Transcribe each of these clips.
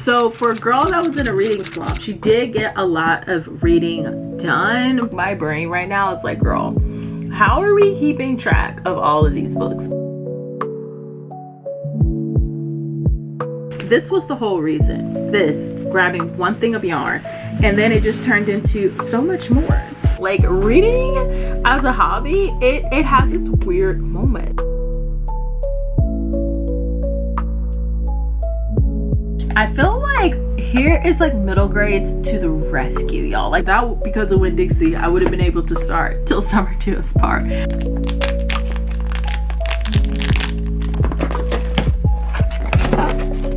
So for a girl that was in a reading slump, she did get a lot of reading done. My brain right now is like, girl, how are we keeping track of all of these books? This was the whole reason. This, grabbing one thing of yarn, and then it just turned into so much more. Like, reading as a hobby, it has its weird moment. I feel like here is like middle grades to the rescue, y'all. Like that, because of Winn-Dixie, I would have been able to start Till Summer Do Us Part.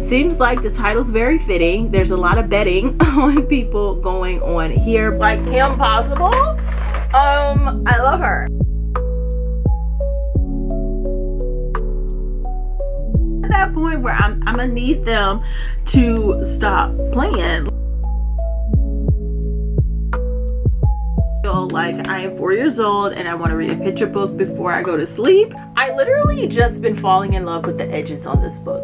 Seems like the title's very fitting. There's a lot of betting on people going on here. Like Kim Possible. I love her. At that point where I'm gonna need them to stop playing. Like, I am 4 years old and I want to read a picture book before I go to sleep. I literally just been falling in love with the edges on this book.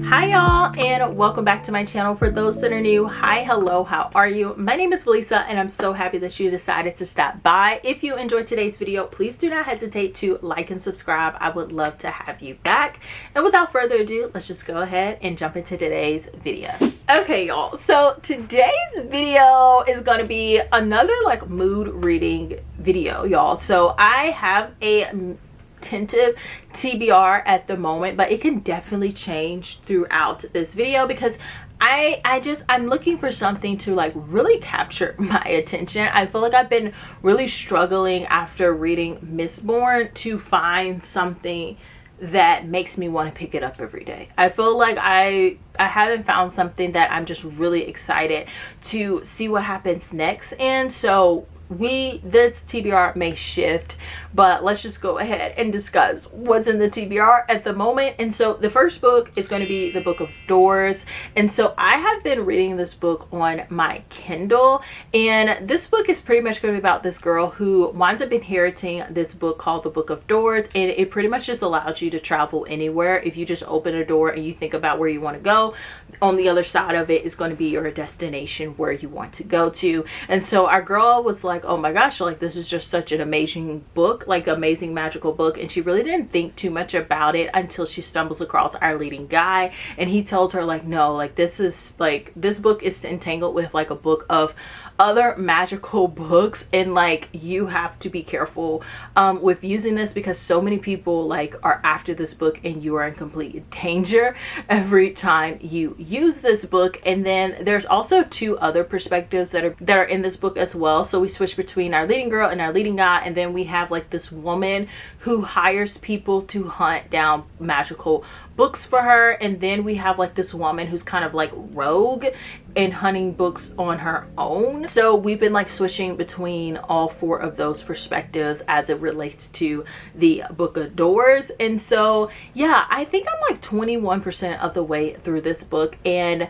Hi y'all, and welcome back to my channel. For those that are new, hi, hello, how are you? My name is Valisa and I'm so happy that you decided to stop by. If you enjoyed today's video, please do not hesitate to like and subscribe. I would love to have you back. And without further ado, let's just go ahead and jump into today's video. Okay y'all, so today's video is going to be another like mood reading video, y'all. So I have a tentative TBR at the moment, but it can definitely change throughout this video because I'm looking for something to like really capture my attention. I feel like I've been really struggling after reading Mistborn to find something that makes me want to pick it up every day. I feel like I haven't found something that I'm just really excited to see what happens next. And so this TBR may shift, but let's just go ahead and discuss what's in the TBR at the moment. And so the first book is going to be the Book of Doors, and so I have been reading this book on my Kindle, and this book is pretty much going to be about this girl who winds up inheriting this book called the Book of Doors, and it pretty much just allows you to travel anywhere. If you just open a door and you think about where you want to go, on the other side of it is going to be your destination where you want to go to. And so our girl was like, oh my gosh, like this is just such an amazing book, like amazing magical book, and she really didn't think too much about it until she stumbles across our leading guy, and he tells her like, no, like this book is entangled with like a book of other magical books, and like you have to be careful with using this because so many people like are after this book and you are in complete danger every time you use this book. And then there's also two other perspectives that are in this book as well. So we switch between our leading girl and our leading guy, and then we have like this woman who hires people to hunt down magical books for her, and then we have like this woman who's kind of like rogue and hunting books on her own. So we've been like switching between all four of those perspectives as it relates to the Book of Doors. And so yeah, I think I'm like 21% of the way through this book, and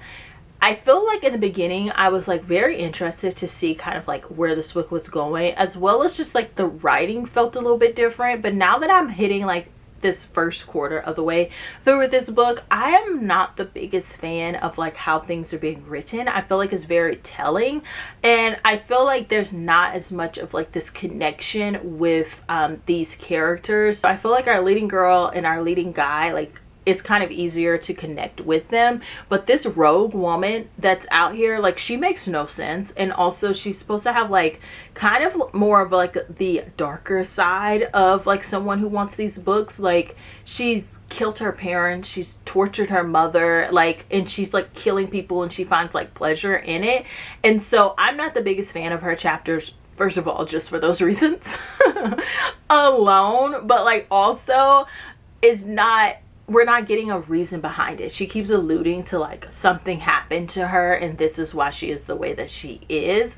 I feel like in the beginning I was like very interested to see kind of like where this book was going, as well as just like the writing felt a little bit different. But now that I'm hitting like this first quarter of the way through with this book, I am not the biggest fan of like how things are being written. I feel like it's very telling, and I feel like there's not as much of like this connection with these characters. So I feel like our leading girl and our leading guy, like it's kind of easier to connect with them, but this rogue woman that's out here, like she makes no sense. And also she's supposed to have like kind of more of like the darker side of like someone who wants these books. Like she's killed her parents, she's tortured her mother, like, and she's like killing people and she finds like pleasure in it. And so I'm not the biggest fan of her chapters, first of all, just for those reasons alone, but like also we're not getting a reason behind it. She keeps alluding to like something happened to her and this is why she is the way that she is.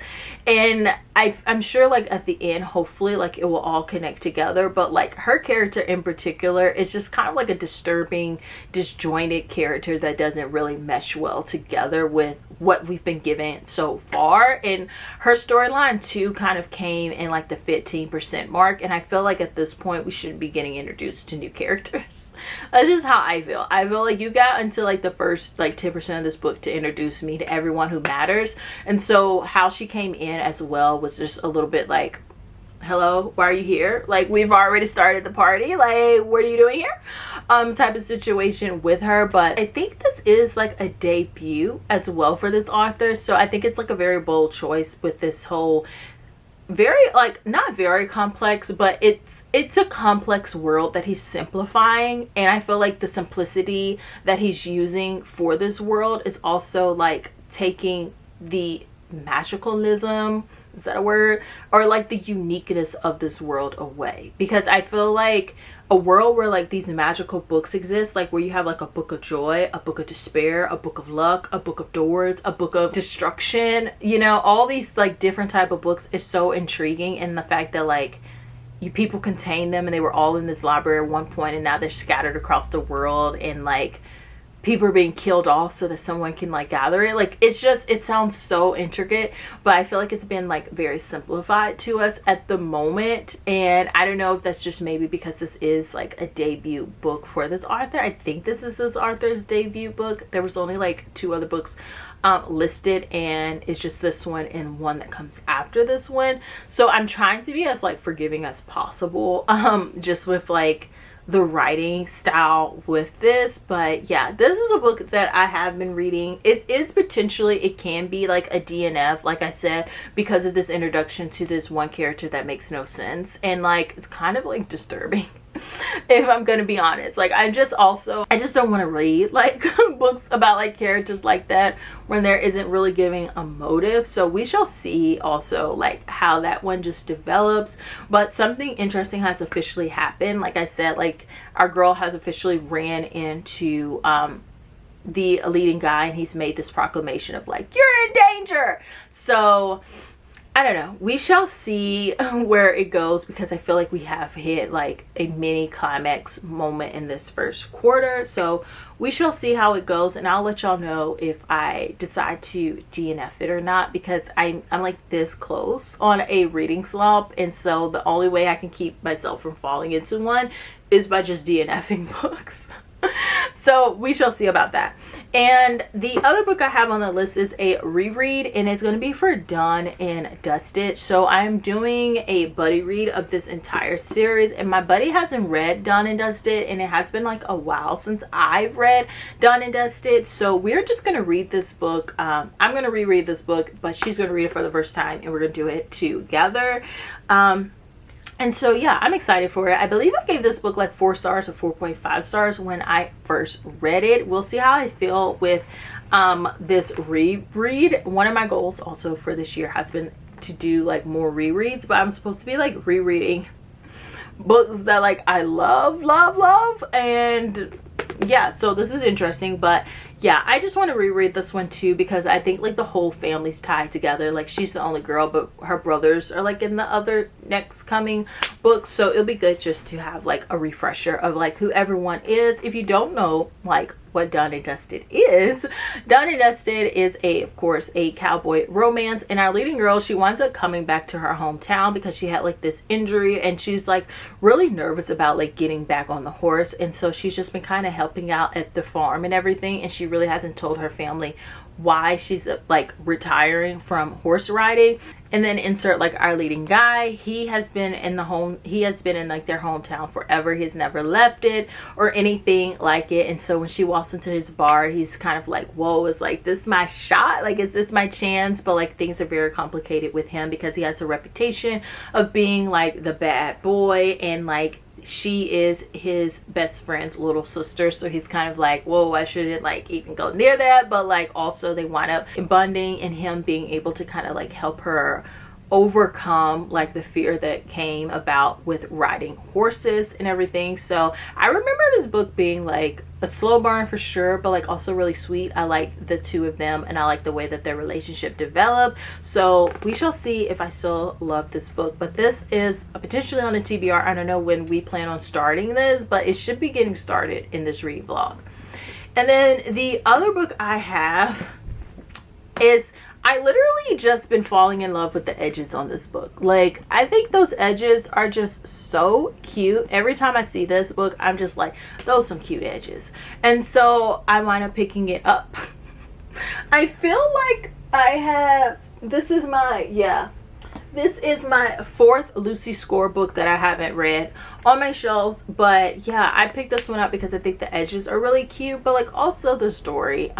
And I'm sure like at the end, hopefully like it will all connect together, but like her character in particular is just kind of like a disturbing, disjointed character that doesn't really mesh well together with what we've been given so far. And her storyline too kind of came in like the 15% mark, and I feel like at this point we should be getting introduced to new characters. That's just how I feel. I feel like you got until like the first like 10% of this book to introduce me to everyone who matters. And so how she came in as well was just a little bit like, hello, why are you here? Like, we've already started the party, like, what are you doing here? Type of situation with her. But I think this is like a debut as well for this author, so I think it's like a very bold choice with this whole very, like, not very complex, but it's a complex world that he's simplifying. And I feel like the simplicity that he's using for this world is also like taking the magicalism, is that a word, or like the uniqueness of this world away. Because I feel like a world where like these magical books exist, like where you have like a book of joy, a book of despair, a book of luck, a book of doors, a book of destruction, you know, all these like different type of books is so intriguing. And the fact that like you people contain them and they were all in this library at one point and now they're scattered across the world, and like people are being killed off so that someone can like gather it. Like, it's just, it sounds so intricate, but I feel like it's been like very simplified to us at the moment. And I don't know if that's just maybe because this is like a debut book for this author. I think this is this author's debut book. There was only like 2 other books listed, and it's just this one and one that comes after this one. So I'm trying to be as like forgiving as possible, just with like the writing style with this. But yeah, this is a book that I have been reading. It is potentially, it can be like a DNF, like I said, because of this introduction to this one character that makes no sense, and like it's kind of like disturbing if I'm gonna be honest. Like, I just don't want to read like books about like characters like that when there isn't really giving a motive. So we shall see also like how that one just develops. But something interesting has officially happened. Like I said, like our girl has officially ran into the leading guy, and he's made this proclamation of like, you're in danger. So I don't know, we shall see where it goes, because I feel like we have hit like a mini climax moment in this first quarter. So we shall see how it goes, and I'll let y'all know if I decide to DNF it or not, because I'm like this close on a reading slump, and so the only way I can keep myself from falling into one is by just DNFing books. So we shall see about that. And the other book I have on the list is a reread, and it's going to be for Done and Dusted. So I'm doing a buddy read of this entire series, and my buddy hasn't read Done and Dusted, and it has been like a while since I've read Done and Dusted. So we're just going to read this book. I'm going to reread this book, but she's going to read it for the first time, and we're going to do it together. And so yeah, I'm excited for it. I believe I gave this book like 4 stars or 4.5 stars when I first read it. We'll see how I feel with this reread. One of my goals also for this year has been to do like more rereads, but I'm supposed to be like rereading books that like I love. And yeah, so this is interesting. But yeah, I just want to reread this one too, because I think like the whole family's tied together. Like, she's the only girl, but her brothers are like in the other next coming books. So it'll be good just to have like a refresher of like who everyone is. If you don't know like what Done and Dusted is, Done and Dusted is of course a cowboy romance, and our leading girl, she winds up coming back to her hometown because she had like this injury, and she's like really nervous about like getting back on the horse. And so she's just been kind of helping out at the farm and everything, and she really hasn't told her family why she's like retiring from horse riding. And then insert like our leading guy, he has been in like their hometown forever. He's never left it or anything like it. And so when she walks into his bar, he's kind of like, whoa, is like this my shot? Like, is this my chance? But like things are very complicated with him because he has a reputation of being like the bad boy, and like she is his best friend's little sister. So he's kind of like, whoa, I shouldn't like even go near that. But like also they wind up bonding, and him being able to kind of like help her overcome like the fear that came about with riding horses and everything. So I remember this book being like a slow burn for sure, but like also really sweet. I like the two of them, and I like the way that their relationship developed. So we shall see if I still love this book. But this is potentially on the TBR. I don't know when we plan on starting this, but it should be getting started in this reading vlog. And then the other book I have is, I literally just been falling in love with the edges on this book. Like, I think those edges are just so cute. Every time I see this book, I'm just like, those some cute edges. And so I wind up picking it up. I feel like I have, this is my fourth Lucy Score book that I haven't read on my shelves. But yeah, I picked this one up because I think the edges are really cute, but like also the story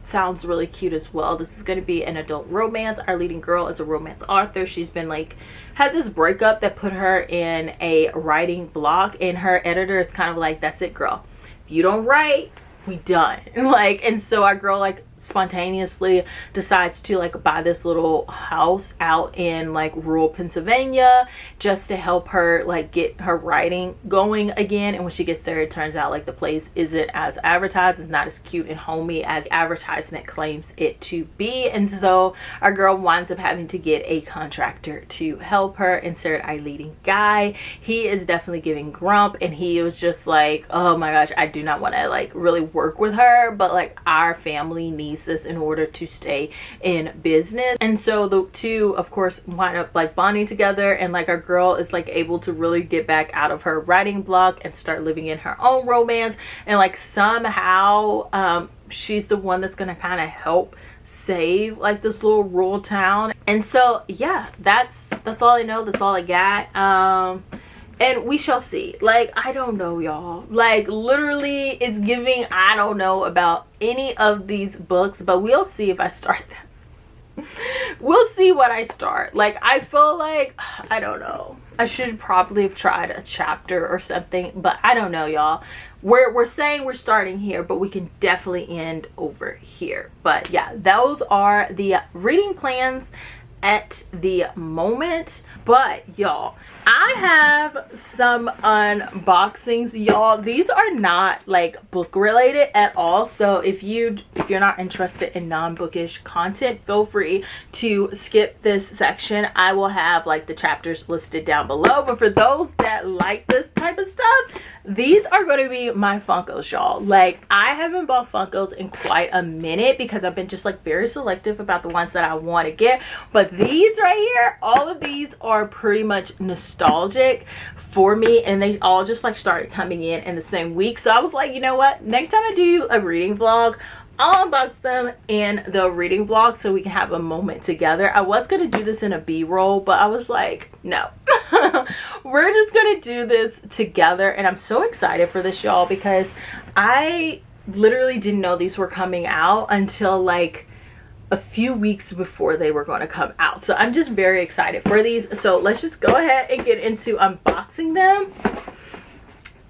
sounds really cute as well. This is going to be an adult romance. Our leading girl is a romance author. She's been like, had this breakup that put her in a writing block, and her editor is kind of like, that's it, girl. If you don't write, we done. Like, and so our girl like spontaneously decides to like buy this little house out in like rural Pennsylvania just to help her like get her writing going again. And when she gets there, it turns out like the place isn't as advertised. It's not as cute and homey as advertisement claims it to be. And so our girl winds up having to get a contractor to help her. Insert our leading guy. He is definitely giving grump, and he was just like, oh my gosh, I do not want to like really work with her, but like our family needs this in order to stay in business. And so the two of course wind up like bonding together, and like our girl is like able to really get back out of her writing block and start living in her own romance. And like somehow she's the one that's gonna kind of help save like this little rural town. And so yeah, that's all I know. That's all I got. And we shall see. Like, I don't know, y'all. Like, literally, it's giving, I don't know about any of these books, but we'll see if I start them. We'll see what I start. Like, I feel like, I don't know. I should probably have tried a chapter or something, but I don't know, y'all. We're saying we're starting here, but we can definitely end over here. But yeah, those are the reading plans at the moment. But y'all, I have some unboxings, y'all. These are not like book related at all, so if you're not interested in non-bookish content, feel free to skip this section. I will have like the chapters listed down below, but for those that like this type of stuff, these are going to be my Funkos, y'all. Like, I haven't bought Funkos in quite a minute because I've been just like very selective about the ones that I want to get. But these right here, all of these are pretty much nostalgic for me, and they all just like started coming in the same week. So I was like, you know what, next time I do a reading vlog, I'll unbox them in the reading vlog so we can have a moment together. I was going to do this in a B-roll, but I was like, no. We're just going to do this together, and I'm so excited for this, y'all, because I literally didn't know these were coming out until like a few weeks before they were going to come out. So I'm just very excited for these. So let's just go ahead and get into unboxing them.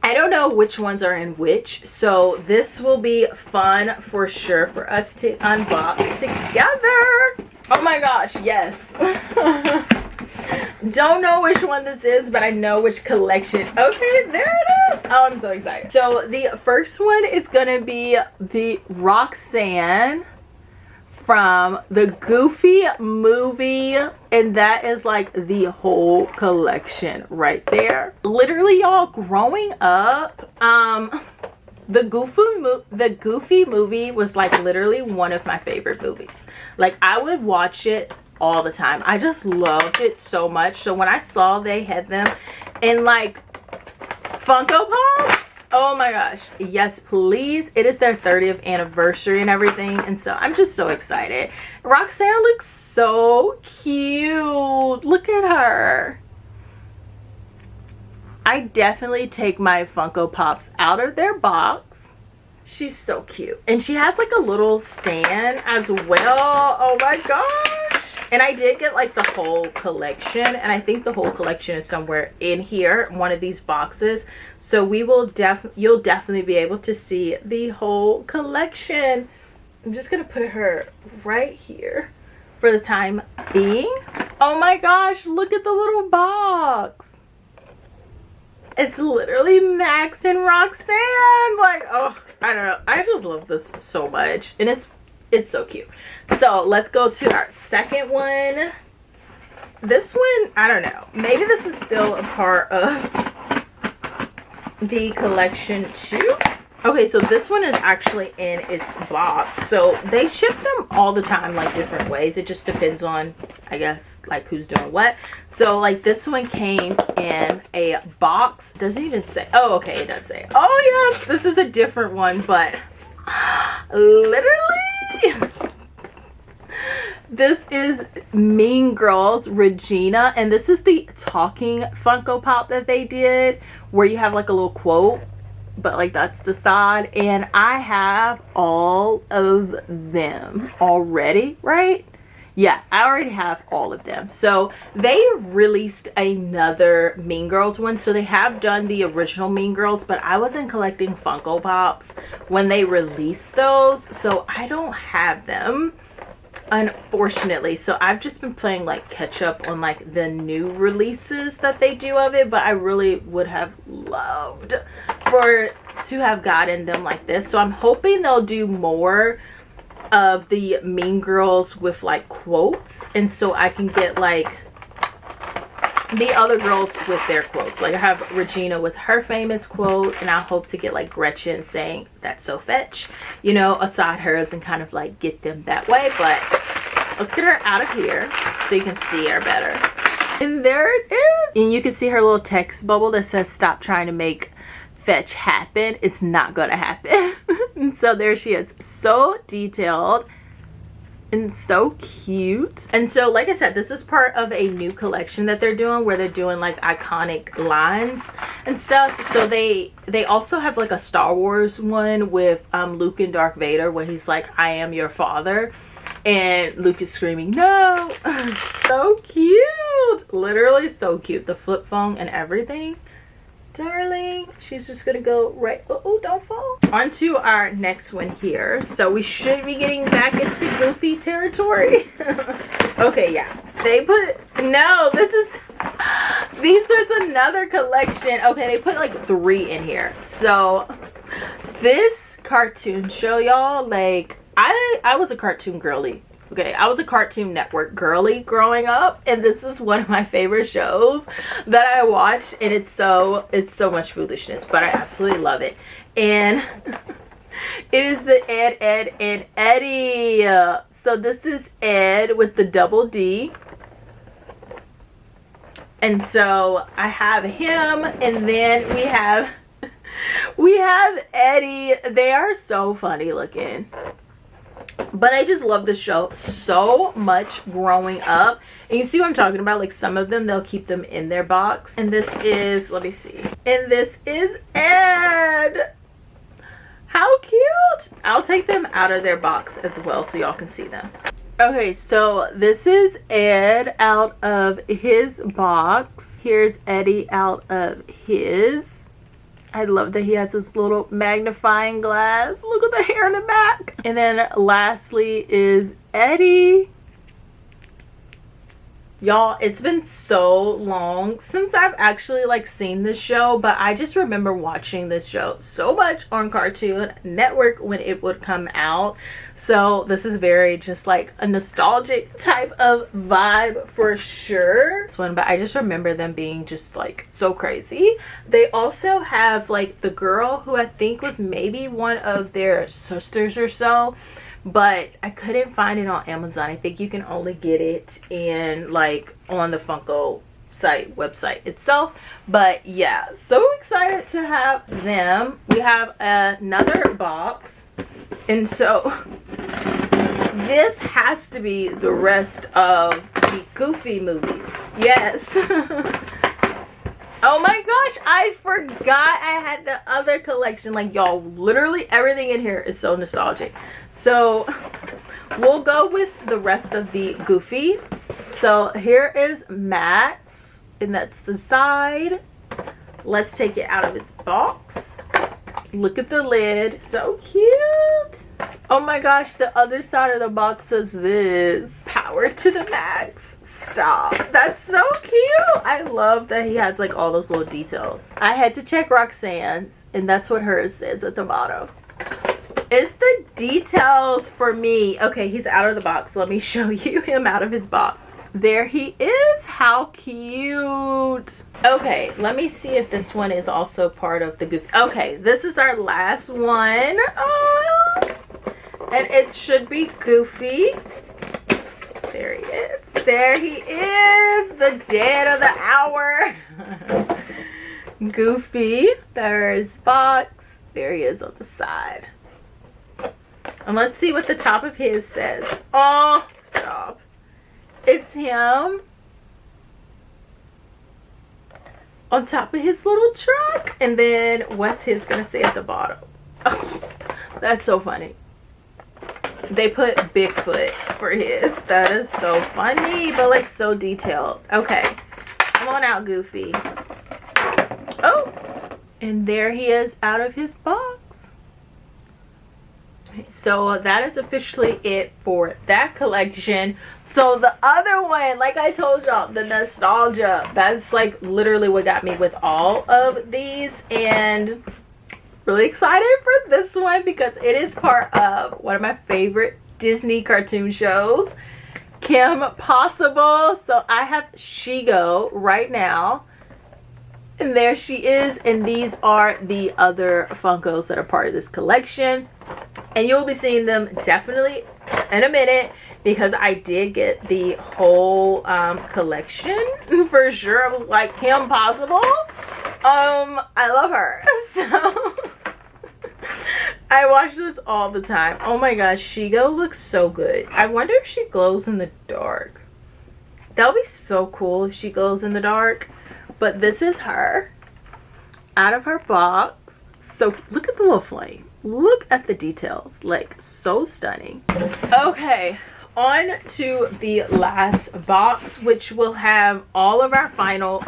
I don't know which ones are in which, so this will be fun for sure for us to unbox together. Oh my gosh, yes. Don't know which one this is, but I know which collection. Okay, there it is. Oh, I'm so excited. So the first one is gonna be the Roxanne from the Goofy movie, and that is like the whole collection right there. Literally, y'all, growing up, the Goofy movie was like literally one of my favorite movies. Like, I would watch it all the time. I just loved it so much. So when I saw they had them in like Funko Pops, oh my gosh, yes please. It is their 30th anniversary and everything, and so I'm just so excited. Roxanne looks so cute. Look at her. I definitely take my Funko Pops out of their box. She's so cute, and she has like a little stand as well. Oh my gosh. And I did get like the whole collection, and I think the whole collection is somewhere in here, one of these boxes. So we will you'll definitely be able to see the whole collection. I'm just gonna put her right here for the time being. Oh my gosh, look at the little box. It's literally Max and Roxanne. Like, oh, I don't know. I just love this so much, and it's so cute. So let's go to our second one. This one, I don't know, maybe this is still a part of the collection too. Okay, so this one is actually in its box. So they ship them all the time, like different ways. It just depends on, I guess, like who's doing what. So like this one came in a box. Doesn't even say. Oh, okay, it does say. Oh yes, this is a different one, but literally this is Mean Girls Regina, and this is the talking Funko Pop that they did, where you have like a little quote, but like that's the side. And I have all of them already, right? Yeah, I already have all of them. So they released another Mean Girls one. So they have done the original Mean Girls, but I wasn't collecting Funko Pops when they released those, so I don't have them, unfortunately. So I've just been playing like catch up on like the new releases that they do of it, but I really would have loved to have gotten them like this. So I'm hoping they'll do more of the Mean Girls with like quotes, and so I can get like the other girls with their quotes. Like I have Regina with her famous quote, and I hope to get like Gretchen saying "that's so fetch," you know, aside hers, and kind of like get them that way. But let's get her out of here so you can see her better. And there it is, and you can see her little text bubble that says "stop trying to make fetch happen." It's not gonna happen. And so there she is, so detailed and so cute. And so like I said, this is part of a new collection that they're doing, where they're doing like iconic lines and stuff. So they also have like a Star Wars one with Luke and Darth Vader, where he's like, "I am your father," and Luke is screaming no. So cute, literally so cute. The flip phone and everything. Darling, she's just gonna go right. Oh, don't fall. On to our next one here. So we should be getting back into Goofy territory. Okay, yeah, they put, no, this is another collection. Okay, they put like 3 in here. So this cartoon show, y'all, like I was a cartoon girly. Okay, I was a Cartoon Network girly growing up, and this is one of my favorite shows that I watch, and it's so much foolishness, but I absolutely love it. And it is the Ed, Ed, and Eddie. So this is Ed with the double D. And so I have him, and then we have Eddie. They are so funny looking. But I just love the show so much growing up. And you see what I'm talking about? Like some of them, they'll keep them in their box. And this is, let me see. And this is Ed. How cute. I'll take them out of their box as well so y'all can see them. Okay, so this is Ed out of his box. Here's Eddie out of his. I love that he has this little magnifying glass. Look at the hair in the back. And then lastly is Eddie. Y'all, it's been so long since I've actually like seen this show, but I just remember watching this show so much on Cartoon Network when it would come out. So this is very just like a nostalgic type of vibe for sure. This one, but I just remember them being just like so crazy. They also have like the girl who I think was maybe one of their sisters or so, but I couldn't find it on Amazon. I think you can only get it in like on the Funko site website itself. But yeah, so excited to have them. We have another box, and so this has to be the rest of the Goofy movies. Yes. Oh my gosh, I forgot I had the other collection. Like y'all, literally everything in here is so nostalgic. So we'll go with the rest of the Goofy. So here is Matt's, and that's the side. Let's take it out of its box. Look at the lid, so cute. Oh my gosh, the other side of the box says this, power to the max. Stop, that's so cute. I love that he has like all those little details. I had to check Roxanne's, and that's what hers says at the bottom. It's the details for me. Okay, he's out of the box. Let me show you him out of his box. There he is. How cute. Okay, let me see if this one is also part of the Goofy. Okay, this is our last one. Oh, and it should be Goofy. There he is. There he is. The dad of the hour. Goofy. There's box. There he is on the side. And let's see what the top of his says. Oh, stop. It's him on top of his little truck. And then what's his gonna say at the bottom? Oh, that's so funny. They put Bigfoot for his. That is so funny, but like so detailed. Okay, come on out, Goofy. Oh, and there he is out of his box. So that is officially it for that collection. So the other one, like I told y'all, the nostalgia, that's like literally what got me with all of these, and really excited for this one because it is part of one of my favorite Disney cartoon shows, Kim Possible. So I have Shigo right now, and there she is, and these are the other Funkos that are part of this collection, and you'll be seeing them definitely in a minute because I did get the whole collection for sure. I was like, Kim Possible, I love her. So I watch this all the time. Oh my gosh, Shigo looks so good. I wonder if she glows in the dark. That would be so cool if she glows in the dark. But this is her out of her box. So look at the little flame. Look at the details. Like, so stunning. Okay, on to the last box, which will have all of our final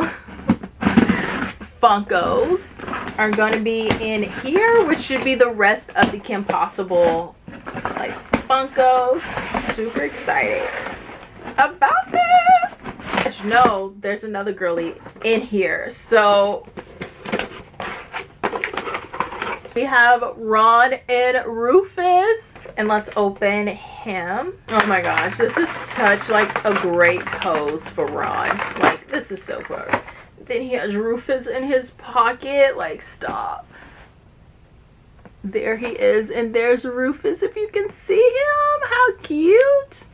Funkos are going to be in here, which should be the rest of the Kim Possible like Funkos. Super excited about this. As you know, there's another girly in here. So we have Ron and Rufus, and let's open him. Oh my gosh, this is such like a great pose for Ron. Like, this is so cool. Then he has Rufus in his pocket. Like, stop. There he is, and there's Rufus, if you can see him. How cute.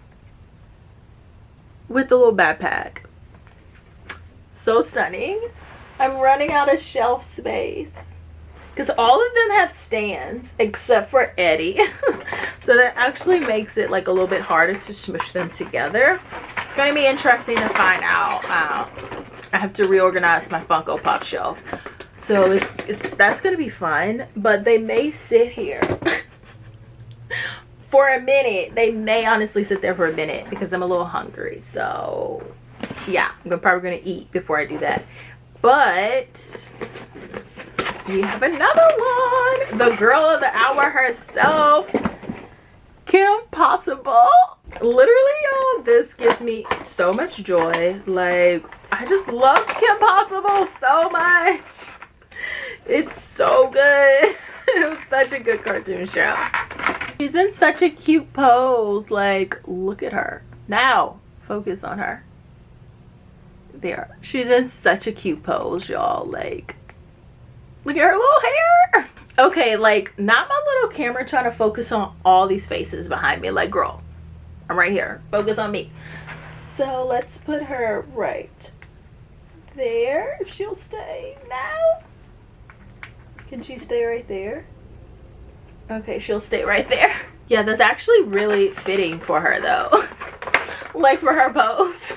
With the little backpack. So stunning. I'm running out of shelf space because all of them have stands except for Eddie. So that actually makes it like a little bit harder to smush them together. It's going to be interesting to find out. I have to reorganize my Funko Pop shelf, so that's going to be fun. But they may sit here for a minute. They may honestly sit there for a minute because I'm a little hungry. So yeah, I'm probably going to eat before I do that. But we have another one. The girl of the hour herself, Kim Possible. Literally, y'all, this gives me so much joy. Like, I just love Kim Possible so much. It's so good. It was such a good cartoon show. She's in such a cute pose. Like, look at her. Now, focus on her. There. She's in such a cute pose, y'all. Like, look at her little hair. Okay, like, not my little camera trying to focus on all these faces behind me. Like, girl, I'm right here. Focus on me. So let's put her right there. If she'll stay now. Can she stay right there? Okay, she'll stay right there. Yeah, that's actually really fitting for her though. Like, for her pose.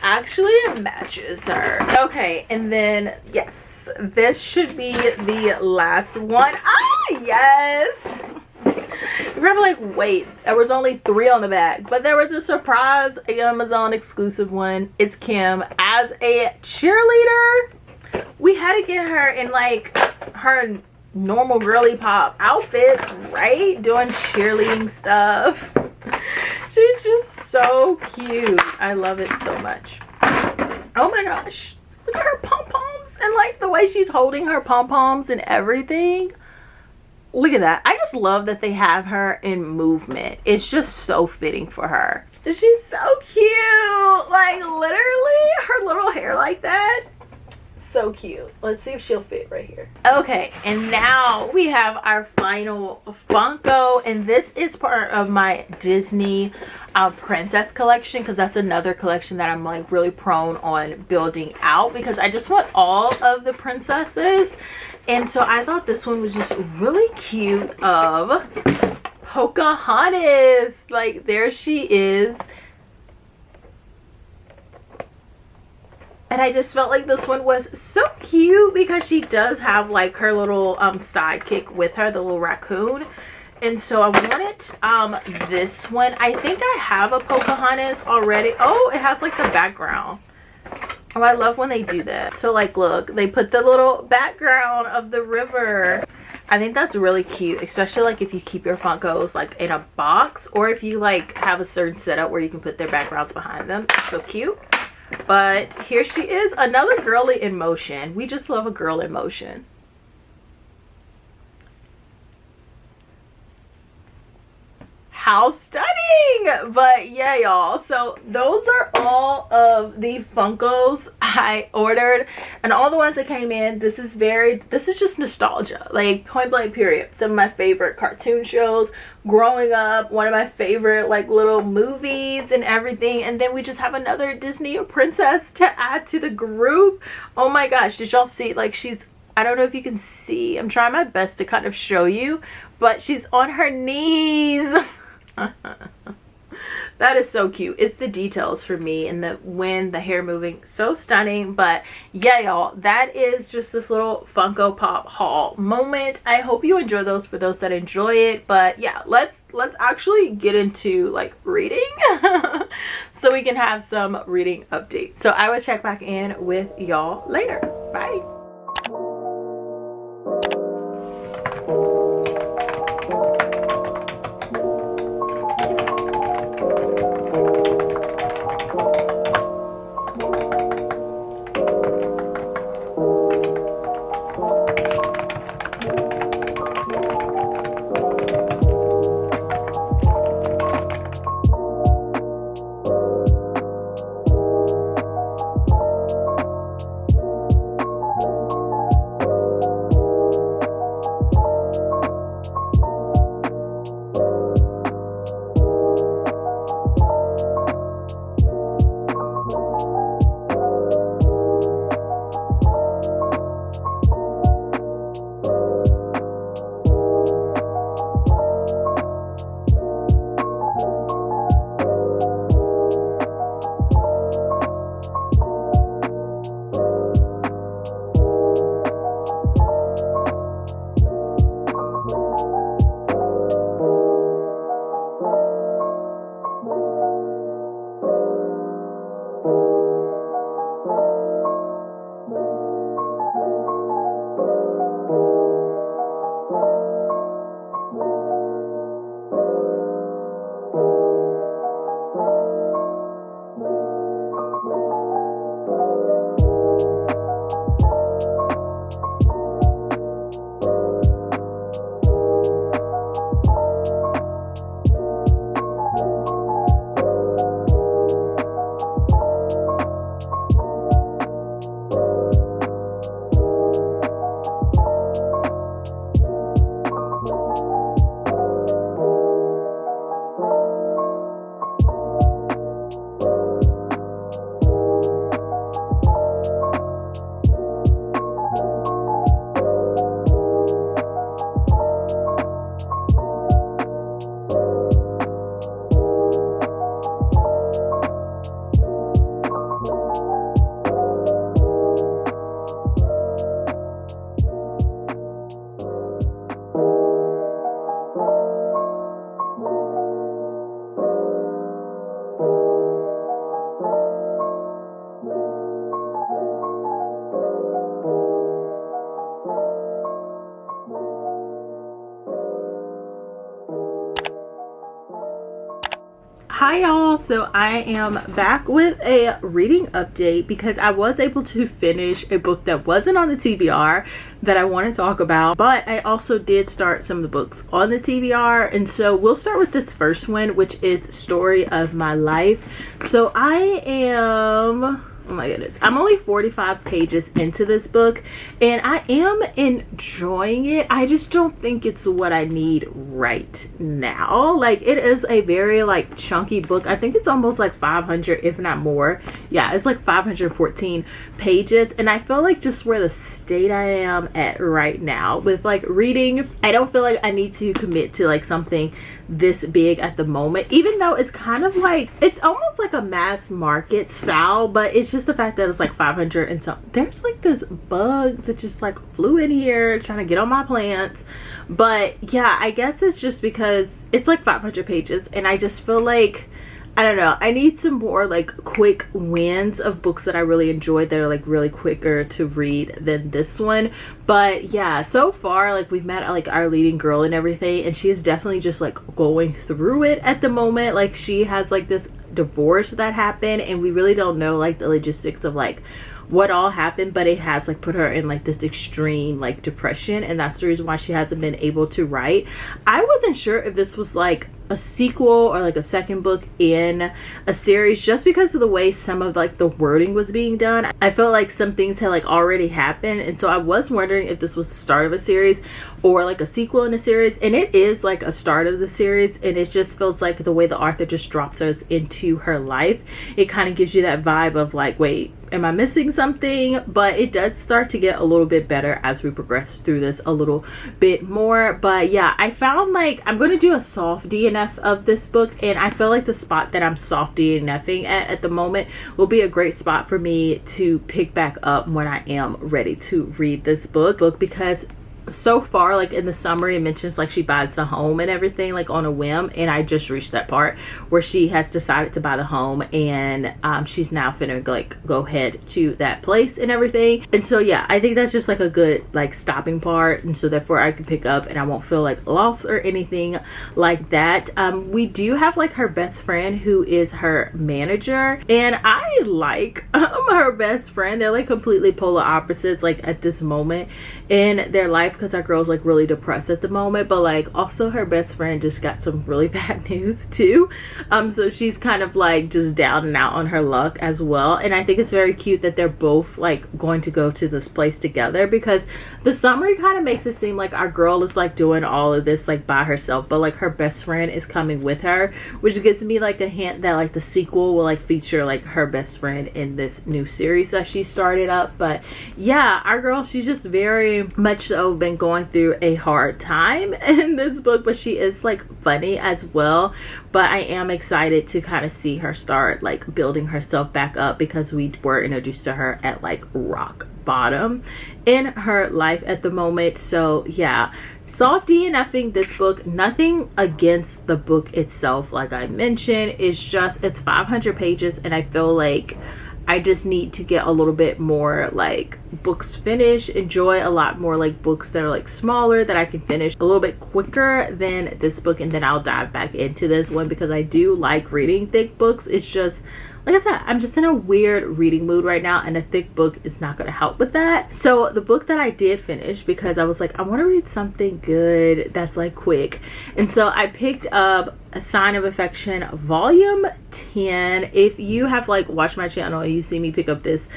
Actually, it matches her. Okay, and then yes, this should be the last one. Ah, yes. You're probably like, wait, there was only 3 on the back, but there was a surprise Amazon exclusive one. It's Kim as a cheerleader. We had to get her in like her normal girly pop outfits, right? Doing cheerleading stuff. She's just so cute. I love it so much. Oh my gosh. Look at her pom-poms and like the way she's holding her pom-poms and everything. Look at that. I just love that they have her in movement. It's just so fitting for her. She's so cute. Like, literally, her little hair like that. So cute. Let's see if she'll fit right here. Okay, and now we have our final Funko, and this is part of my Disney princess collection, because that's another collection that I'm like really prone on building out, because I just want all of the princesses. And so I thought this one was just really cute of Pocahontas. Like, there she is. And I just felt like this one was so cute because she does have like her little sidekick with her, the little raccoon. And so I wanted this one. I think I have a Pocahontas already. Oh, it has like the background. Oh, I love when they do that. So like, look, they put the little background of the river. I think that's really cute, especially like if you keep your Funkos like in a box, or if you like have a certain setup where you can put their backgrounds behind them. It's so cute. But here she is, another girly in motion. We just love a girl in motion. How stunning! But yeah, y'all, so those are all of the Funkos I ordered, and all the ones that came in. This is just nostalgia, like point blank period. Some of my favorite cartoon shows growing up, one of my favorite like little movies and everything. And then we just have another Disney princess to add to the group. Oh my gosh, did y'all see? Like, she's, I don't know if you can see, I'm trying my best to kind of show you, but she's on her knees. That is so cute. It's the details for me, and the wind, the hair moving, so stunning. But yeah, y'all, that is just this little Funko Pop haul moment. I hope you enjoy those, for those that enjoy it. But yeah, let's actually get into like reading so we can have some reading updates. So I will check back in with y'all later. Bye. Hi y'all, so I am back with a reading update because I was able to finish a book that wasn't on the TBR that I want to talk about, but I also did start some of the books on the TBR, and so we'll start with this first one, which is Story of My Life. So I am, oh my goodness, I'm only 45 pages into this book and I am enjoying it. I just don't think it's what I need right now. Like, it is a very like chunky book. I think it's almost like 500 if not more. Yeah, it's like 514 pages, and I feel like just where the state I am at right now with like reading, I don't feel like I need to commit to like something this big at the moment, even though it's kind of like, it's almost like a mass market style, but it's just the fact that it's like 500 and something. There's like this bug that just like flew in here trying to get on my plants. But yeah, I guess it's just because it's like 500 pages and I just feel like, I don't know, I need some more like quick wins of books that I really enjoyed that are like really quicker to read than this one. But yeah, so far like we've met like our leading girl and everything, and she is definitely just like going through it at the moment. Like, she has like this divorce that happened and we really don't know like the logistics of like what all happened, but it has like put her in like this extreme like depression, and that's the reason why she hasn't been able to write. I wasn't sure if this was like a sequel or like a second book in a series, just because of the way some of like the wording was being done. I felt like some things had like already happened, and so I was wondering if this was the start of a series or like a sequel in a series, and it is like a start of the series, and it just feels like the way the author just drops us into her life, it kind of gives you that vibe of like, wait, am I missing something? But it does start to get a little bit better as we progress through this a little bit more. But yeah, I found like I'm going to do a soft DNF of this book, and I feel like the spot that I'm soft DNFing at the moment will be a great spot for me to pick back up when I am ready to read this book, because so far like in the summary it mentions like she buys the home and everything like on a whim, and I just reached that part where she has decided to buy the home, and she's now finna like go head to that place and everything. And so yeah, I think that's just like a good like stopping part, and so therefore I can pick up and I won't feel like lost or anything like that. We do have like her best friend who is her manager, and I like her best friend. They're like completely polar opposites like at this moment in their life, because our girl's like really depressed at the moment, but like also her best friend just got some really bad news too. So she's kind of like just down and out on her luck as well, and I think it's very cute that they're both like going to go to this place together, because the summary kind of makes it seem like our girl is like doing all of this like by herself, but like her best friend is coming with her, which gives me like a hint that like the sequel will like feature like her best friend in this new series that she started up. But yeah, our girl, she's just very much so been going through a hard time in this book, but she is like funny as well. But I am excited to kind of see her start like building herself back up, because we were introduced to her at like rock bottom in her life at the moment. So yeah, soft DNFing this book. Nothing against the book itself, like I mentioned, it's just it's 500 pages, and I feel like I just need to get a little bit more like books finished, enjoy a lot more like books that are like smaller that I can finish a little bit quicker than this book, and then I'll dive back into this one, because I do like reading thick books. It's just like I said, I'm just in a weird reading mood right now, and a thick book is not going to help with that. So the book that I did finish, because I was like, I want to read something good that's like quick, and so I picked up A Sign of Affection volume 10. If you have like watched my channel and you see me pick up this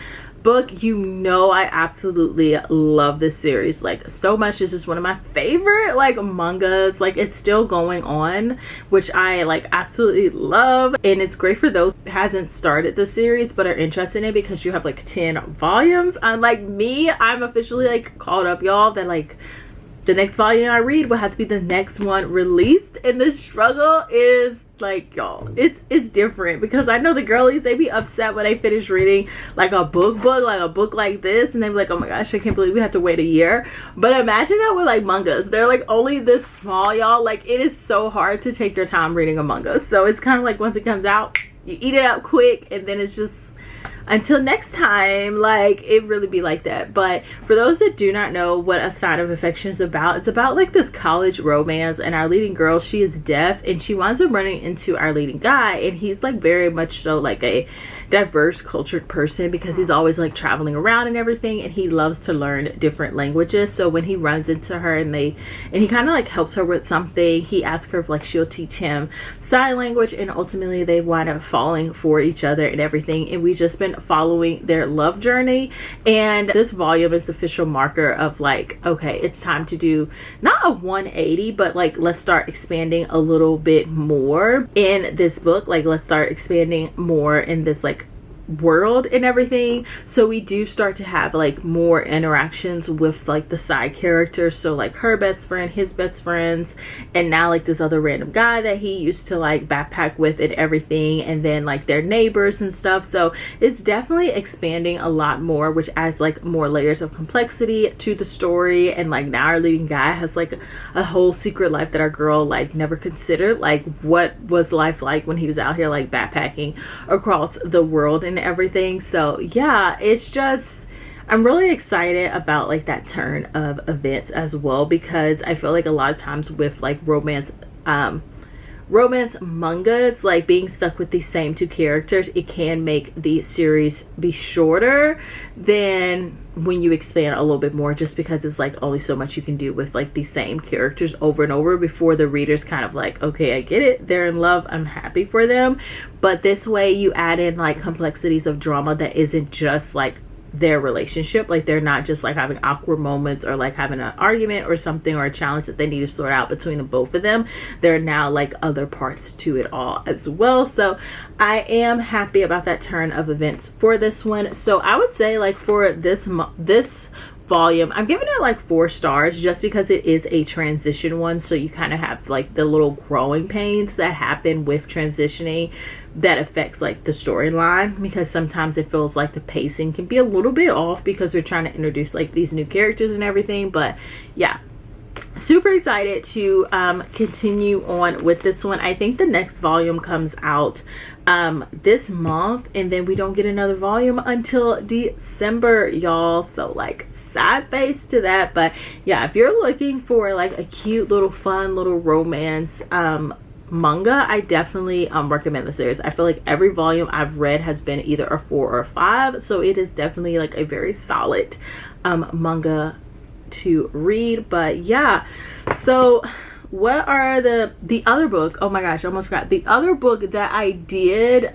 book, you know I absolutely love this series like so much. This is one of my favorite like mangas. Like, it's still going on, which I like absolutely love, and it's great for those who hasn't started the series but are interested in it, because you have like 10 volumes. Unlike me, I'm officially like caught up, y'all, that like the next volume I read will have to be the next one released, and the struggle is like, y'all, it's different, because I know the girlies, they be upset when they finish reading like a book like a book like this, and they be like, oh my gosh, I can't believe we have to wait a year. But imagine that with like mangas. They're like only this small, y'all. Like, it is so hard to take your time reading a manga. So it's kind of like once it comes out, you eat it up quick, and then it's just until next time, like, it really be like that. But for those that do not know what A Sign of Affection is about, it's about like this college romance, and our leading girl, she is deaf, and she winds up running into our leading guy, and he's like very much so like a diverse cultured person, because he's always like traveling around and everything, and he loves to learn different languages. So when he runs into her and he kind of like helps her with something, he asks her if like she'll teach him sign language, and ultimately they wind up falling for each other and everything. And we just been following their love journey, and this volume is the official marker of like, okay, it's time to do not a 180, but like let's start expanding a little bit more in this book. Like, let's start expanding more in this like world and everything. So we do start to have like more interactions with like the side characters, so like her best friend, his best friends, and now like this other random guy that he used to like backpack with and everything, and then like their neighbors and stuff. So it's definitely expanding a lot more, which adds like more layers of complexity to the story. And like now our leading guy has like a whole secret life that our girl like never considered. Like, what was life like when he was out here like backpacking across the world and everything. So yeah, it's just, I'm really excited about like that turn of events as well, because I feel like a lot of times with like romance mangas, like being stuck with these same two characters, it can make the series be shorter than when you expand a little bit more, just because it's like only so much you can do with like these same characters over and over before the reader's kind of like, okay, I get it, they're in love, I'm happy for them. But this way you add in like complexities of drama that isn't just like their relationship. Like, they're not just like having awkward moments or like having an argument or something, or a challenge that they need to sort out between the both of them. There are now like other parts to it all as well. So I am happy about that turn of events for this one. So I would say like for this volume, I'm giving it like 4 stars, just because it is a transition one. So you kind of have like the little growing pains that happen with transitioning that affects like the storyline, because sometimes it feels like the pacing can be a little bit off because we're trying to introduce like these new characters and everything. But yeah, super excited to continue on with this one. I think the next volume comes out this month, and then we don't get another volume until December, y'all. So like, sad face to that. But yeah, if you're looking for like a cute little fun little romance manga, I definitely recommend the series. I feel like every volume I've read has been either a 4 or a 5, so it is definitely like a very solid manga to read. But yeah, so what are the other book, oh my gosh, I almost forgot the other book that I did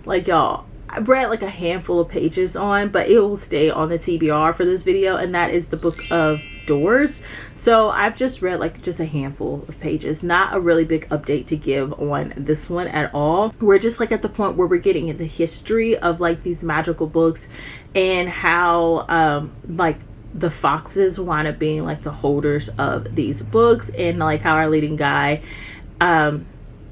like, y'all, I read like a handful of pages on, but it will stay on the TBR for this video, and that is the Book of Doors. So I've just read like just a handful of pages, not a really big update to give on this one at all. We're just like at the point where we're getting in the history of like these magical books, and how like the foxes wind up being like the holders of these books, and like how our leading guy,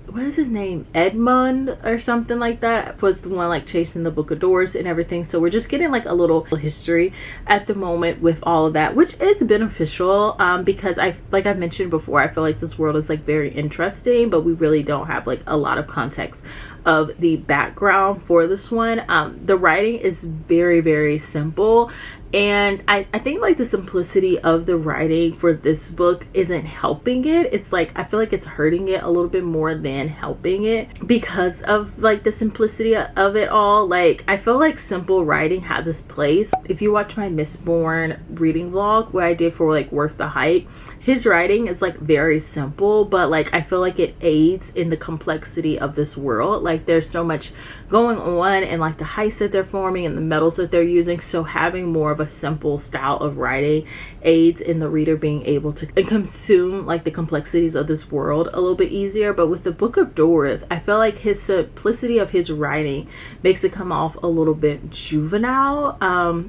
what is his name, Edmund or something like that, was the one like chasing the Book of Doors and everything. So we're just getting like a little history at the moment with all of that, which is beneficial, because like I mentioned before, I feel like this world is like very interesting, but we really don't have like a lot of context of the background for this one. The writing is very, very simple, and I think like the simplicity of the writing for this book isn't helping it. It's like, I feel like it's hurting it a little bit more than helping it, because of like the simplicity of it all. Like, I feel like simple writing has its place. If you watch my Mistborn reading vlog, what I did for like Worth the Hype, his writing is like very simple, but like I feel like it aids in the complexity of this world. Like, there's so much going on, and like the heists that they're forming and the metals that they're using, so having more of a simple style of writing aids in the reader being able to consume like the complexities of this world a little bit easier. But with the Book of Doors, I feel like his simplicity of his writing makes it come off a little bit juvenile,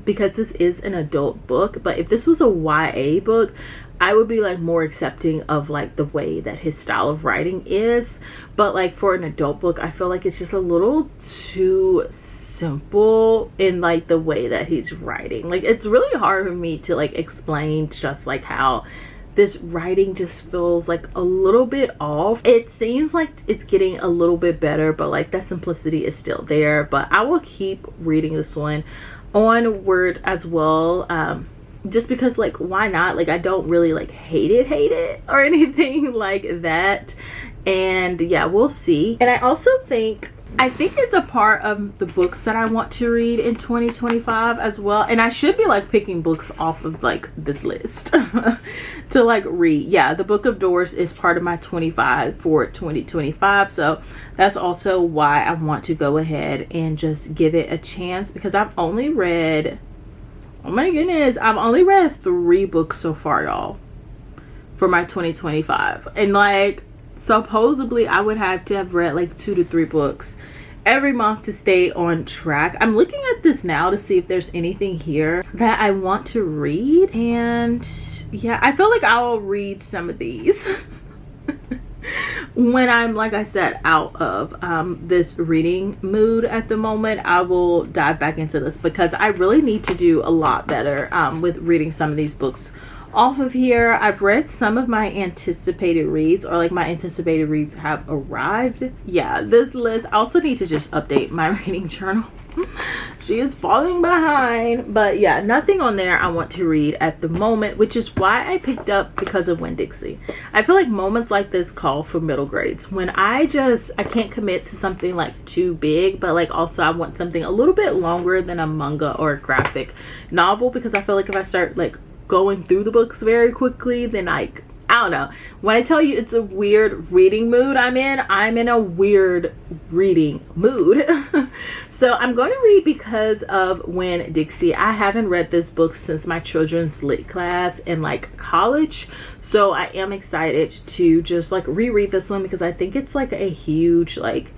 because this is an adult book. But if this was a YA book, I would be like more accepting of like the way that his style of writing is. But like for an adult book, I feel like it's just a little too simple in like the way that he's writing. Like, it's really hard for me to like explain just like how this writing just feels like a little bit off. It seems like it's getting a little bit better, but like that simplicity is still there. But I will keep reading this one on Word as well, just because like why not? Like I don't really like hate it or anything like that. And yeah, we'll see. And I also think it's a part of the books that I want to read in 2025 as well. And I should be like picking books off of like this list to like read. Yeah, the Book of Doors is part of my 25 for 2025. So that's also why I want to go ahead and just give it a chance, because I've only read, oh my goodness, I've only read 3 books so far, y'all, for my 2025. And like supposedly I would have to have read like 2 to 3 books every month to stay on track. I'm looking at this now to see if there's anything here that I want to read, and yeah, I feel like I'll read some of these when I'm, like I said, out of this reading mood at the moment. I will dive back into this because I really need to do a lot better with reading some of these books off of here. I've read some of my anticipated reads, or like my anticipated reads have arrived. Yeah, this list, I also need to just update my reading journal. She is falling behind, but yeah, nothing on there I want to read at the moment, which is why I picked up Because of Winn-Dixie. I feel like moments like this call for middle grades, when I can't commit to something like too big, but like also I want something a little bit longer than a manga or a graphic novel, because I feel like if I start like going through the books very quickly, then like, I don't know, when I tell you it's a weird reading mood I'm in a weird reading mood. So I'm going to read Because of Winn-Dixie. I haven't read this book since my children's lit class in like college, so I am excited to just like reread this one, because I think it's like a huge like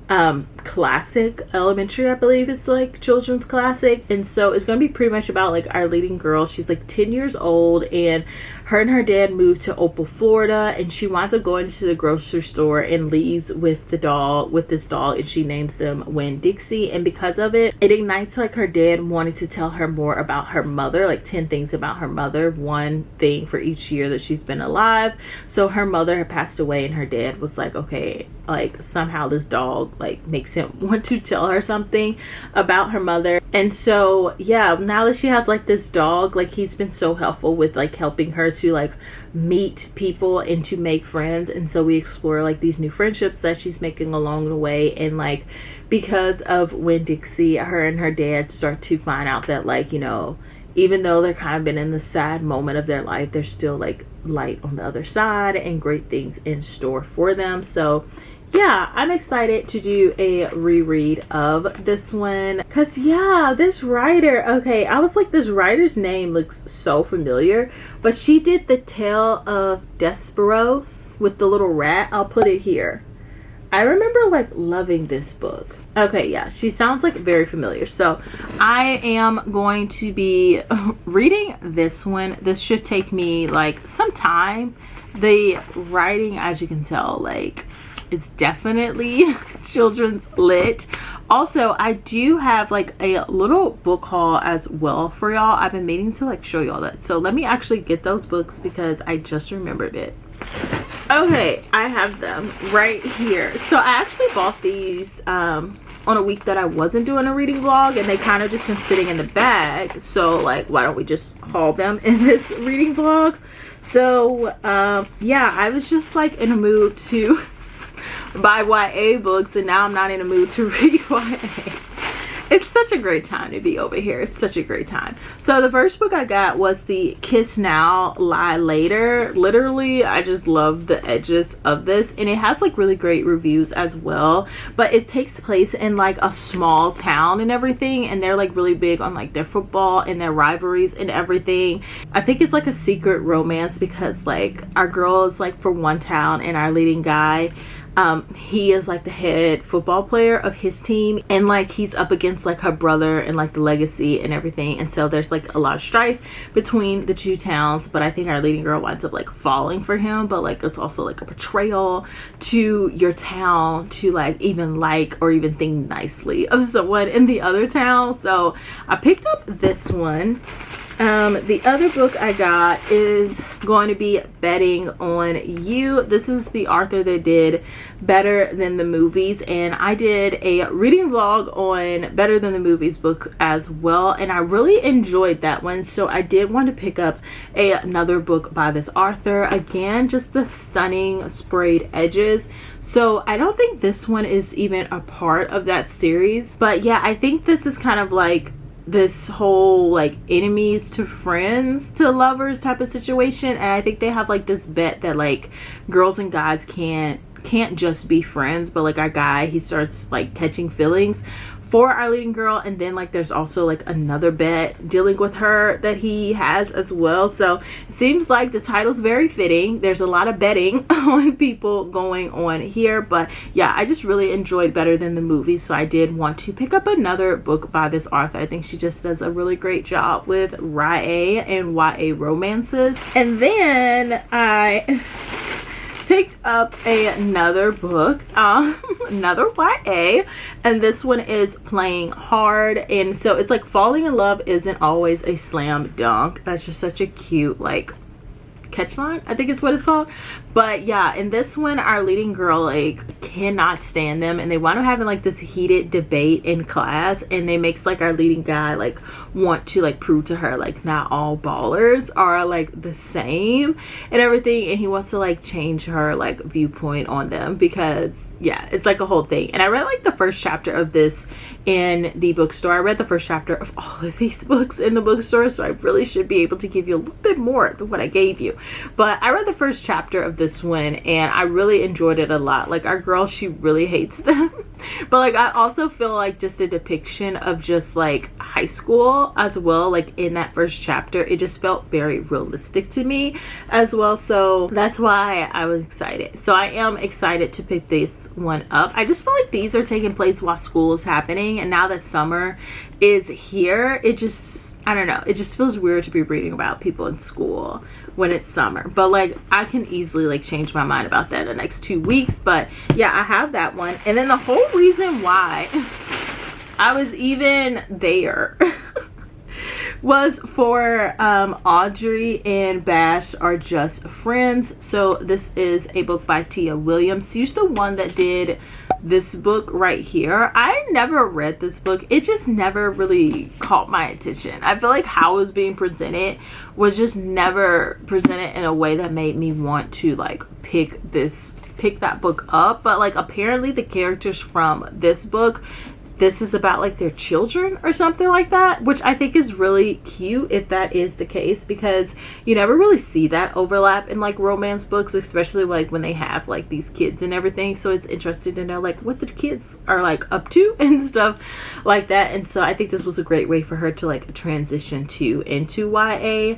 classic. Elementary, I believe, is like children's classic, and so it's going to be pretty much about like our leading girl. She's like 10 years old, and her dad moved to Opal, Florida, and she winds up going to the grocery store and leaves with this dog, and she names them Winn-Dixie. And because of it, it ignites like her dad wanting to tell her more about her mother, like 10 things about her mother, one thing for each year that she's been alive. So her mother had passed away, and her dad was like, okay, like somehow this dog like makes him want to tell her something about her mother. And so yeah, now that she has like this dog, like he's been so helpful with like helping her to like meet people and to make friends. And so we explore like these new friendships that she's making along the way. And like because of Winn-Dixie, her and her dad start to find out that like, you know, even though they're kind of been in the sad moment of their life, there's still like light on the other side and great things in store for them. So yeah, I'm excited to do a reread of this one, because yeah, this writer, okay, I was like, this writer's name looks so familiar, but she did The Tale of Desperos with the little rat. I'll put it here. I remember like loving this book. Okay, yeah, she sounds like very familiar. So I am going to be reading this one. This should take me like some time. The writing, as you can tell, like it's definitely children's lit. Also, I do have like a little book haul as well for y'all. I've been meaning to like show y'all that. So let me actually get those books because I just remembered it. Okay, I have them right here. So I actually bought these on a week that I wasn't doing a reading vlog, and they kind of just been sitting in the bag. So like, why don't we just haul them in this reading vlog? So yeah, I was just like in a mood to buy YA books, and now I'm not in a mood to read YA. It's such a great time to be over here. It's such a great time. So the first book I got was the Kiss Now, Lie Later. Literally, I just love the edges of this, and it has like really great reviews as well. But it takes place in like a small town and everything, and they're like really big on like their football and their rivalries and everything. I think it's like a secret romance because like our girl is like for one town, and our leading guy, he is like the head football player of his team, and like he's up against like her brother and like the legacy and everything. And so there's like a lot of strife between the two towns, but I think our leading girl winds up like falling for him. But like it's also like a betrayal to your town to like even like or even think nicely of someone in the other town. So I picked up this one. The other book I got is going to be Betting on You. This is the author that did Better Than the Movies, and I did a reading vlog on Better Than the Movies book as well, and I really enjoyed that one. So I did want to pick up another book by this author. Again, just the stunning sprayed edges. So I don't think this one is even a part of that series, but yeah, I think this is kind of like this whole like enemies to friends to lovers type of situation, and I think they have like this bet that like girls and guys can't just be friends, but like our guy, he starts like catching feelings for our leading girl, and then like there's also like another bet dealing with her that he has as well. So it seems like the title's very fitting. There's a lot of betting on people going on here, but yeah, I just really enjoyed Better Than the Movie, so I did want to pick up another book by this author. I think she just does a really great job with YA and YA romances. And then I picked up another book, another YA, and this one is Playing Hard. And so it's like falling in love isn't always a slam dunk. That's just such a cute like catchline, I think is what it's called. But yeah, in this one, our leading girl like cannot stand them, and they wind up having like this heated debate in class, and they makes like our leading guy like want to like prove to her like not all ballers are like the same and everything, and he wants to like change her like viewpoint on them, because yeah, it's like a whole thing. And I read like the first chapter of this in the bookstore. I read the first chapter of all of these books in the bookstore, so I really should be able to give you a little bit more than what I gave you. But I read the first chapter of this one and I really enjoyed it a lot. Like our girl, she really hates them. But like I also feel like just a depiction of just like high school as well, like in that first chapter, it just felt very realistic to me as well. So that's why I was excited. So I am excited to pick this one up. I just feel like these are taking place while school is happening, and now that summer is here, it just, I don't know, it just feels weird to be reading about people in school when it's summer. But like I can easily like change my mind about that in the next 2 weeks. But yeah, I have that one. And then the whole reason why I was even there was for Audrey and Bash Are Just Friends. So this is a book by Tia Williams. She's the one that did this book right here. I never read this book. It just never really caught my attention. I feel like how it was being presented was just never presented in a way that made me want to like pick that book up. But like apparently the characters from this book, this is about like their children or something like that, which I think is really cute if that is the case, because you never really see that overlap in like romance books, especially like when they have like these kids and everything. So it's interesting to know like what the kids are like up to and stuff like that. And so I think this was a great way for her to like transition into YA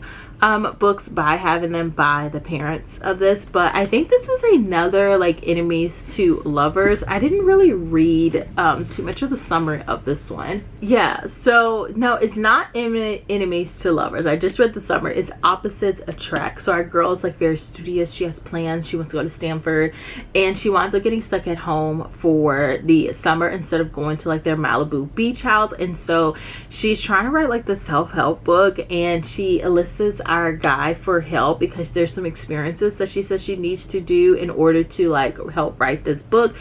books by having them by the parents of this. But I think this is another like enemies to lovers. I didn't really read too much of the summary of this one. Yeah, so no, it's not enemies to lovers. I just read the summary. It's opposites attract. So our girl is like very studious. She has plans. She wants to go to Stanford, and she winds up getting stuck at home for the summer instead of going to like their Malibu beach house. And so she's trying to write like the self-help book, and she enlists our guy for help because there's some experiences that she says she needs to do in order to like help write this book.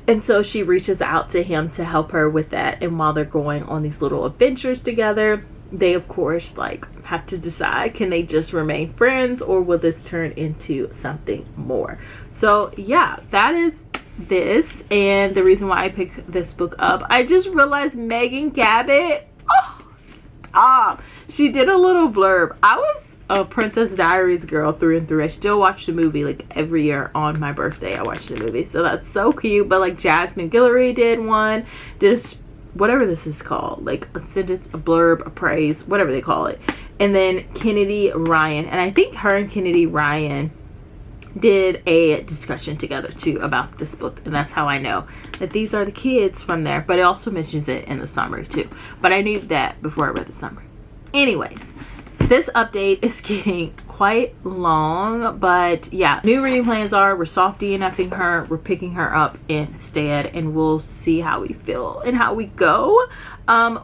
And so she reaches out to him to help her with that. And while they're going on these little adventures together, they of course like have to decide, can they just remain friends or will this turn into something more? So yeah, that is this. And the reason why I picked this book up, I just realized Megan Gabbett, oh stop, she did a little blurb. I was a Princess Diaries girl through and through. I still watch the movie like every year on my birthday. I watch the movie, so that's so cute. But like Jasmine Guillory did one, did a whatever this is called, like a sentence, a blurb, a praise, whatever they call it. And then Kennedy Ryan, and I think her and Kennedy Ryan did a discussion together too about this book, and that's how I know that these are the kids from there. But it also mentions it in the summary too, but I knew that before I read the summary. Anyways, this update is getting quite long, but yeah, new reading plans are we're soft DNFing her, we're picking her up instead, and we'll see how we feel and how we go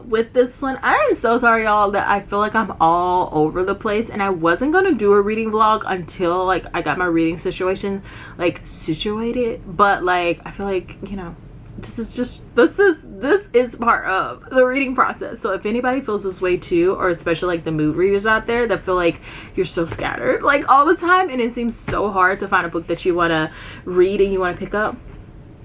with this one. I am so sorry, y'all, that I feel like I'm all over the place, and I wasn't gonna do a reading vlog until like I got my reading situation like situated, but like I feel like, you know, this is part of the reading process. So if anybody feels this way too, or especially like the mood readers out there that feel like you're so scattered like all the time and it seems so hard to find a book that you want to read and you want to pick up,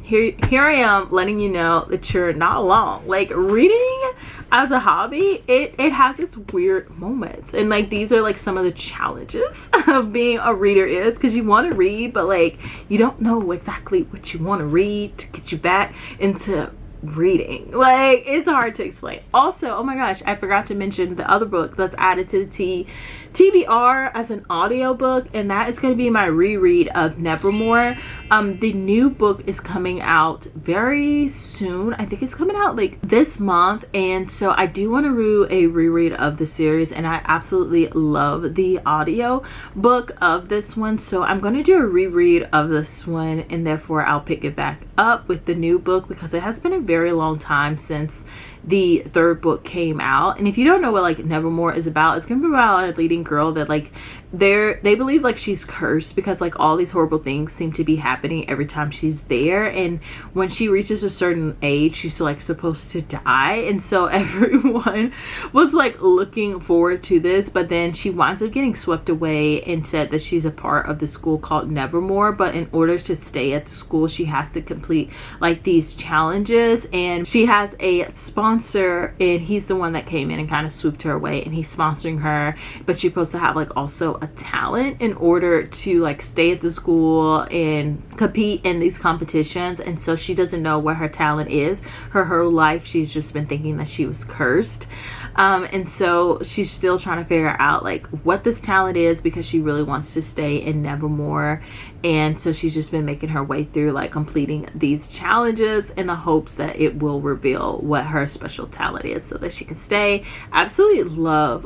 here I am letting you know that you're not alone. Like, reading as a hobby, it has its weird moments, and like these are like some of the challenges of being a reader, is because you want to read but like you don't know exactly what you want to read to get you back into reading. Like, it's hard to explain. Also, oh my gosh, I forgot to mention the other book that's added to the TBR as an audiobook, and that is going to be my reread of Nevermore. The new book is coming out very soon. I think it's coming out like this month, and so I do want to do a reread of the series, and I absolutely love the audio book of this one, so I'm going to do a reread of this one, and therefore I'll pick it back up with the new book because it has been a very long time since the third book came out. And if you don't know what like Nevermore is about, it's gonna be about a leading girl that like they believe like she's cursed because like all these horrible things seem to be happening every time she's there, and when she reaches a certain age she's like supposed to die, and so everyone was like looking forward to this, but then she winds up getting swept away and said that she's a part of the school called Nevermore, but in order to stay at the school she has to complete like these challenges, and she has a sponsor and he's the one that came in and kind of swooped her away, and he's sponsoring her, but she's supposed to have like also a talent in order to like stay at the school and compete in these competitions. And so she doesn't know what her talent is. Her whole life she's just been thinking that she was cursed, and so she's still trying to figure out like what this talent is because she really wants to stay in Nevermore. And so she's just been making her way through like completing these challenges in the hopes that it will reveal what her special talent is so that she can stay. Absolutely love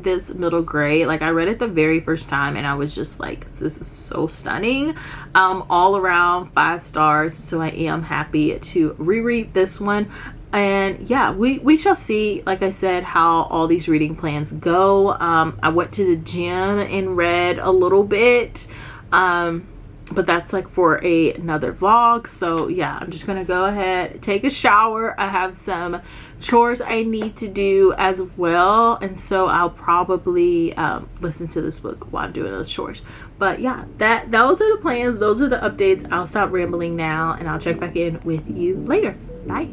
this middle grade. Like, I read it the very first time and I was just like, this is so stunning. All around 5 stars. So I am happy to reread this one. And yeah, we shall see, like I said, how all these reading plans go. I went to the gym and read a little bit, but that's like for another vlog. So yeah, I'm just gonna go ahead, take a shower. I have some chores I need to do as well, and so I'll probably listen to this book while I'm doing those chores. But yeah, those are the plans, those are the updates. I'll stop rambling now and I'll check back in with you later. Bye.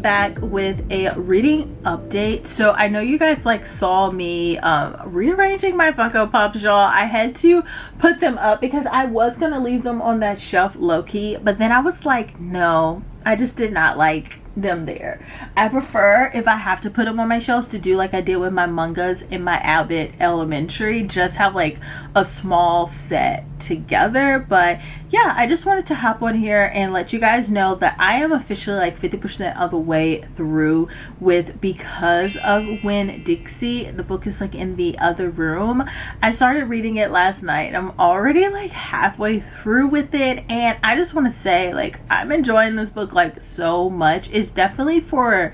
back with a reading update. So I know you guys like saw me rearranging my Funko Pops, y'all. I had to put them up because I was gonna leave them on that shelf low-key, but then I was like, no, I just did not like them there. I prefer, if I have to put them on my shelves, to do like I did with my mangas in my Abbott Elementary, just have like a small set together. But yeah, I just wanted to hop on here and let you guys know that I am officially like 50% of the way through with Because of Winn-Dixie. The book is like in the other room. I started reading it last night. I'm already like halfway through with it, and I just want to say, like, I'm enjoying this book like so much. It's definitely for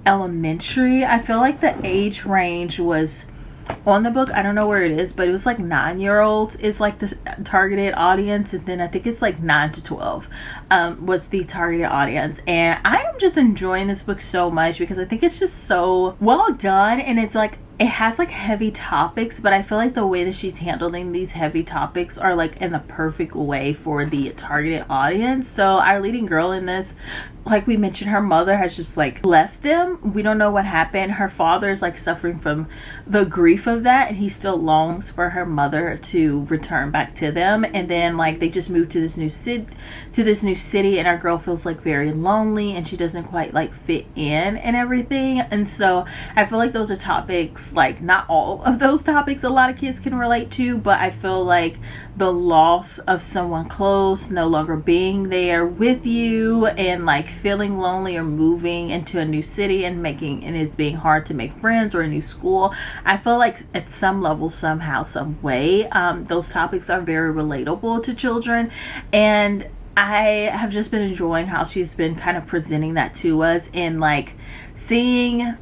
elementary. I feel like the age range was on the book, I don't know where it is, but it was like 9-year-olds is like the targeted audience, and then I think it's like 9 to 12 was the targeted audience. And I am just enjoying this book so much because I think it's just so well done, and it's like, it has like heavy topics, but I feel like the way that she's handling these heavy topics are like in the perfect way for the targeted audience. So our leading girl in this, like we mentioned, her mother has just like left them. We don't know what happened. Her father is like suffering from the grief of that, and he still longs for her mother to return back to them. And then like they just moved to this new city, and our girl feels like very lonely, and she doesn't quite like fit in and everything. And so I feel like those are topics, like not all of those topics a lot of kids can relate to, but I feel like the loss of someone close, no longer being there with you, and like feeling lonely or moving into a new city and it's being hard to make friends, or a new school. I feel like at some level, somehow, some way, those topics are very relatable to children, and I have just been enjoying how she's been kind of presenting that to us, and like seeing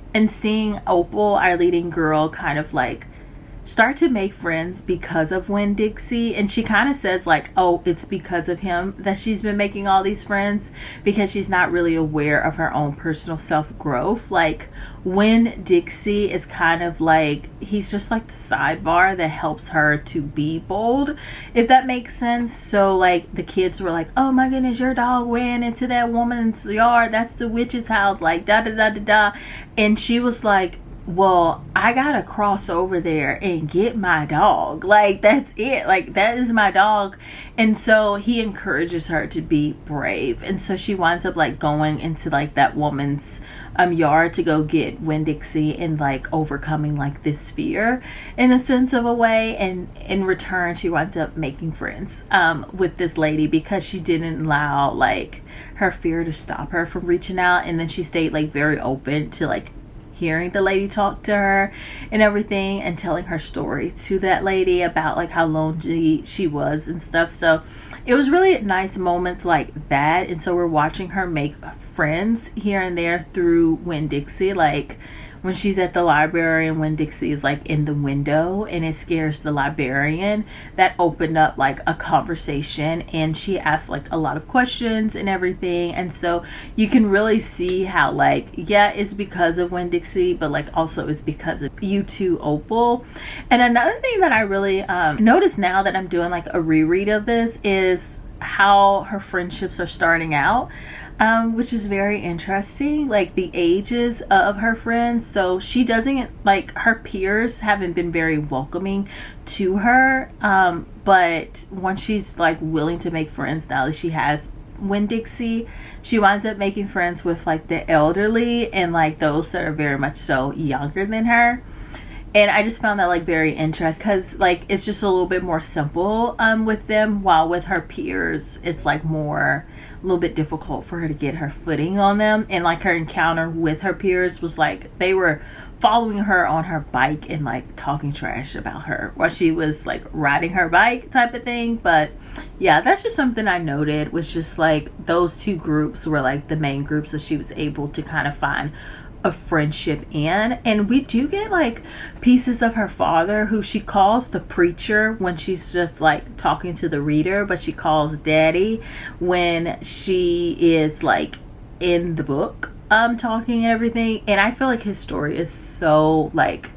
Opal, our leading girl, kind of like start to make friends because of Winn-Dixie. And she kind of says like, oh, it's because of him that she's been making all these friends, because she's not really aware of her own personal self-growth. Like Winn-Dixie is kind of like, he's just like the sidebar that helps her to be bold, if that makes sense. So like the kids were like, oh my goodness, your dog ran into that woman's yard, that's the witch's house, like da da da da da. And she was like, well, I gotta cross over there and get my dog, like that's it, like that is my dog. And so he encourages her to be brave, and so she winds up like going into like that woman's yard to go get Winn-Dixie, and like overcoming like this fear in a sense of a way. And in return, she winds up making friends with this lady, because she didn't allow like her fear to stop her from reaching out. And then she stayed like very open to like hearing the lady talk to her and everything, and telling her story to that lady about like how lonely she was and stuff. So it was really nice moments like that. And so we're watching her make friends here and there through Winn-Dixie, like when she's at the library and Winn-Dixie is like in the window and it scares the librarian. That opened up like a conversation, and she asked like a lot of questions and everything. And so you can really see how like, yeah, it's because of Winn-Dixie, but like also it's because of you too, Opal. And another thing that I really notice now that I'm doing like a reread of this is how her friendships are starting out. Which is very interesting, like the ages of her friends. So she doesn't, like, her peers haven't been very welcoming to her, but once she's like willing to make friends, now that she has Winn-Dixie, she winds up making friends with like the elderly and like those that are very much so younger than her. And I just found that like very interesting, because like it's just a little bit more simple with them, while with her peers it's like more, a little bit difficult for her to get her footing on them. And like her encounter with her peers was like they were following her on her bike and like talking trash about her while she was like riding her bike type of thing. But yeah, that's just something I noted, was just like those two groups were like the main groups that she was able to kind of find a friendship in. And we do get like pieces of her father, who she calls the preacher when she's just like talking to the reader, but she calls daddy when she is like in the book talking and everything. And I feel like his story is so like,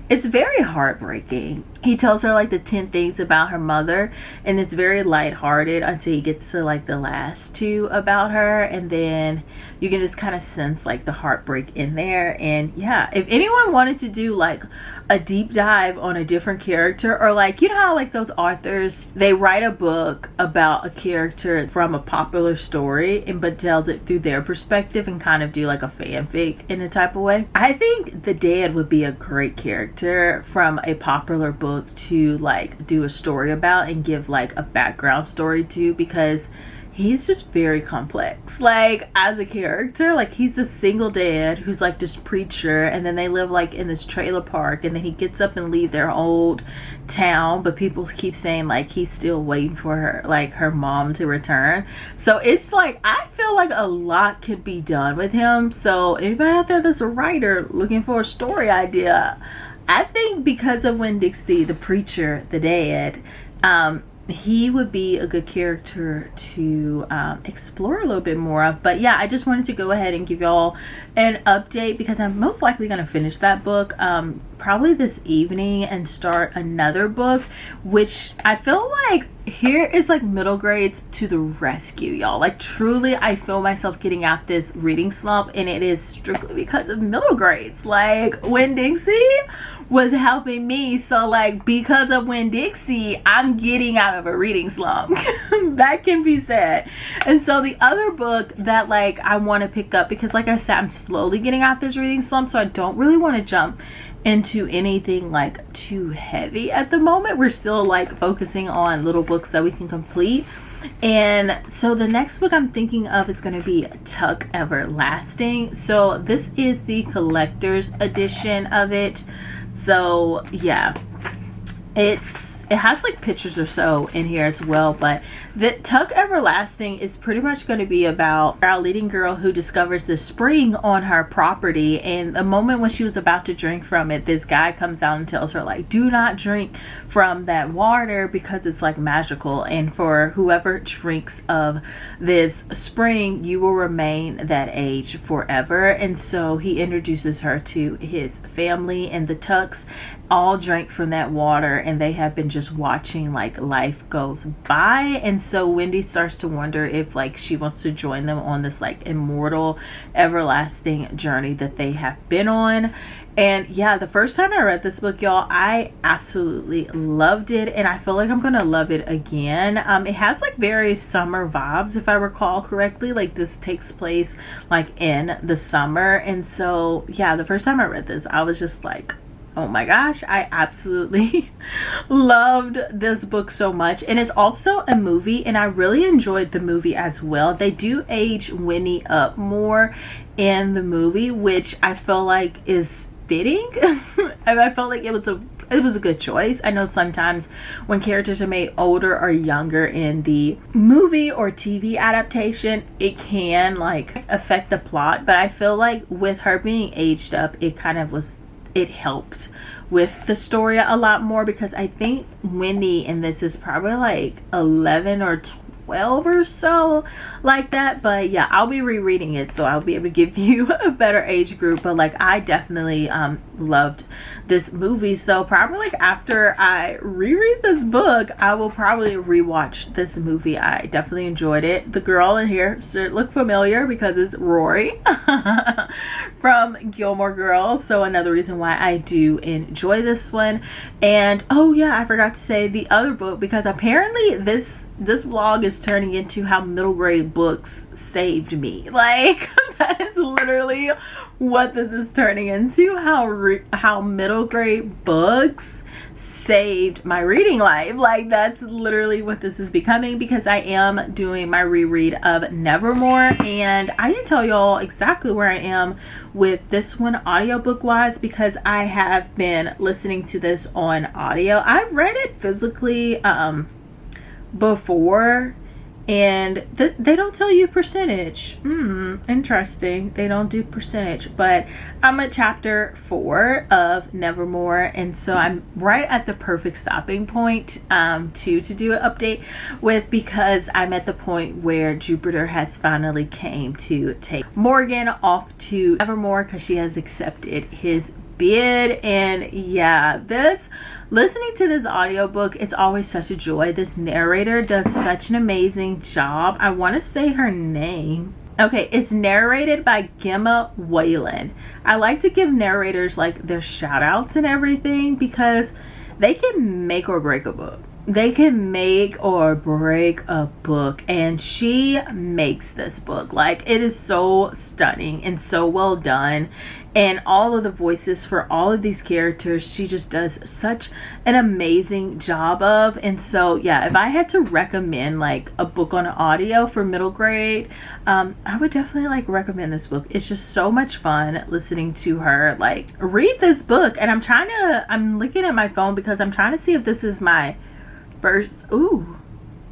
it's very heartbreaking. he tells her like the 10 things about her mother, and it's very lighthearted until he gets to like the last 2 about her, and then you can just kind of sense like the heartbreak in there. And yeah, if anyone wanted to do like a deep dive on a different character, or like, you know how like those authors, they write a book about a character from a popular story and but tells it through their perspective and kind of do like a fanfic in a type of way. I think the dad would be a great character from a popular book to like do a story about and give like a background story to, because he's just very complex like as a character. Like he's the single dad who's like this preacher, and then they live like in this trailer park, and then he gets up and leave their old town, but people keep saying like he's still waiting for her, like her mom, to return. So it's like, I feel like a lot could be done with him. So anybody out there that's a writer looking for a story idea, I think because of Winn-Dixie, the preacher, the dad, he would be a good character to explore a little bit more of. But yeah, I just wanted to go ahead and give y'all an update because I'm most likely going to finish that book probably this evening and start another book, which I feel like here is like middle grades to the rescue, y'all. Like truly, I feel myself getting out this reading slump, and it is strictly because of middle grades. Like Winn-Dixie was helping me, so like because of Winn-Dixie, I'm getting out of a reading slump. That can be said. And so the other book that like I want to pick up, because like I said, I'm slowly getting out this reading slump, so I don't really want to jump into anything like too heavy at the moment. We're still like focusing on little books that we can complete. And so the next book I'm thinking of is going to be Tuck Everlasting. So this is the collector's edition of it. So yeah, it has like pictures or so in here as well, but the Tuck Everlasting is pretty much going to be about our leading girl who discovers this spring on her property, and the moment when she was about to drink from it, this guy comes out and tells her like, do not drink from that water because it's like magical, and for whoever drinks of this spring, you will remain that age forever. And so he introduces her to his family, and the Tucks all drank from that water, and they have been just watching like life goes by. And so Wendy starts to wonder if like she wants to join them on this like immortal everlasting journey that they have been on. And yeah, the first time I read this book, y'all, I absolutely loved it, and I feel like I'm gonna love it again. It has like very summer vibes, if I recall correctly. Like this takes place like in the summer, and so yeah, the first time I read this, I was just like, oh my gosh, I absolutely loved this book so much. And it's also a movie, and I really enjoyed the movie as well. They do age Winnie up more in the movie, which I feel like is fitting. And I felt like it was a good choice. I know sometimes when characters are made older or younger in the movie or TV adaptation, it can like affect the plot, but I feel like with her being aged up, it helped with the story a lot more, because I think Wendy in this is probably like 11 or 12 or so, like that. But yeah, I'll be rereading it, so I'll be able to give you a better age group. But like I definitely loved this movie, so probably like after I reread this book, I will probably rewatch this movie. I definitely enjoyed it. The girl in here should look familiar because it's Rory from Gilmore Girls, so another reason why I do enjoy this one. And oh yeah, I forgot to say the other book, because apparently this vlog is turning into how middle grade books saved me. Like that is literally what this is turning into, how middle grade books saved my reading life. Like that's literally what this is becoming, because I am doing my reread of Nevermore, and I didn't tell y'all exactly where I am with this one audiobook wise, because I have been listening to this on audio. I've read it physically before, and they don't tell you percentage. Interesting, they don't do percentage, but I'm at chapter 4 of Nevermore, and so I'm right at the perfect stopping point to do an update with, because I'm at the point where Jupiter has finally came to take Morgan off to Nevermore because she has accepted his bid. And yeah, listening to this audiobook, it's always such a joy. This narrator does such an amazing job. I want to say her name. Okay, it's narrated by Gemma Whalen. I like to give narrators like their shout outs and everything because they can make or break a book. They can make or break a book, and she makes this book. Like, it is so stunning and so well done, and all of the voices for all of these characters she just does such an amazing job of. And so yeah, if I had to recommend like a book on audio for middle grade, I would definitely like recommend this book. It's just so much fun listening to her like read this book. And I'm looking at my phone because I'm trying to see if this is my first, oh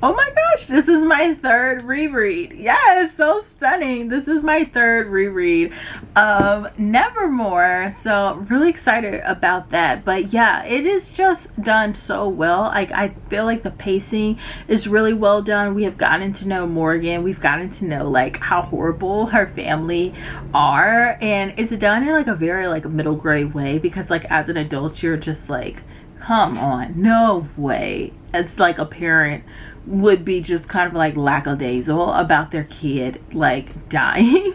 my gosh, this is my third reread. Yes, so stunning. This is my third reread of Nevermore, so really excited about that. But yeah, it is just done so well. Like, I feel like the pacing is really well done. We have gotten to know Morgan. We've gotten to know like how horrible her family are, and it's done in like a very like middle grade way, because like as an adult you're just like, come on, no way. It's like a parent would be just kind of like lackadaisical about their kid like dying.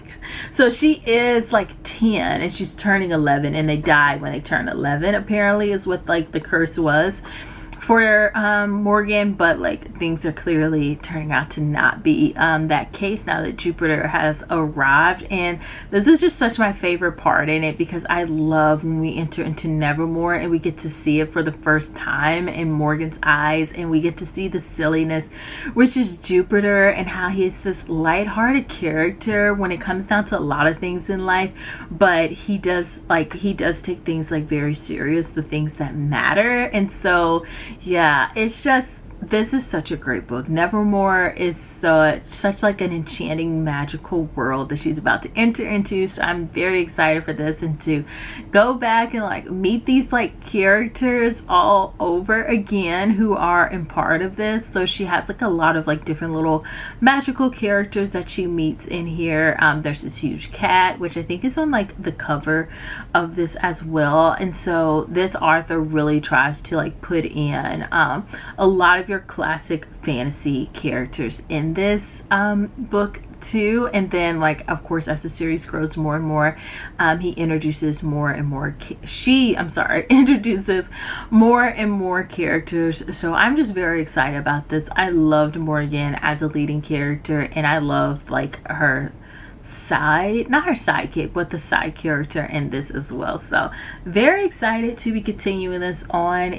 So she is like 10 and she's turning 11, and they died when they turned 11 apparently, is what like the curse was for Morgan. But like things are clearly turning out to not be that case now that Jupiter has arrived. And this is just such my favorite part in it, because I love when we enter into Nevermore and we get to see it for the first time in Morgan's eyes, and we get to see the silliness which is Jupiter, and how he is this lighthearted character when it comes down to a lot of things in life, but he does take things like very serious, the things that matter. And so yeah, it's just, this is such a great book. Nevermore is such like an enchanting magical world that she's about to enter into. So I'm very excited for this, and to go back and like meet these like characters all over again who are in part of this. So she has like a lot of like different little magical characters that she meets in here. There's this huge cat, which I think is on like the cover of this as well. And so this author really tries to like put in a lot of your classic fantasy characters in this book too. And then like of course as the series grows more and more, he introduces more and more introduces more and more characters. So I'm just very excited about this. I loved Morgan as a leading character, and I loved like her not her sidekick, but the side character in this as well. So very excited to be continuing this on.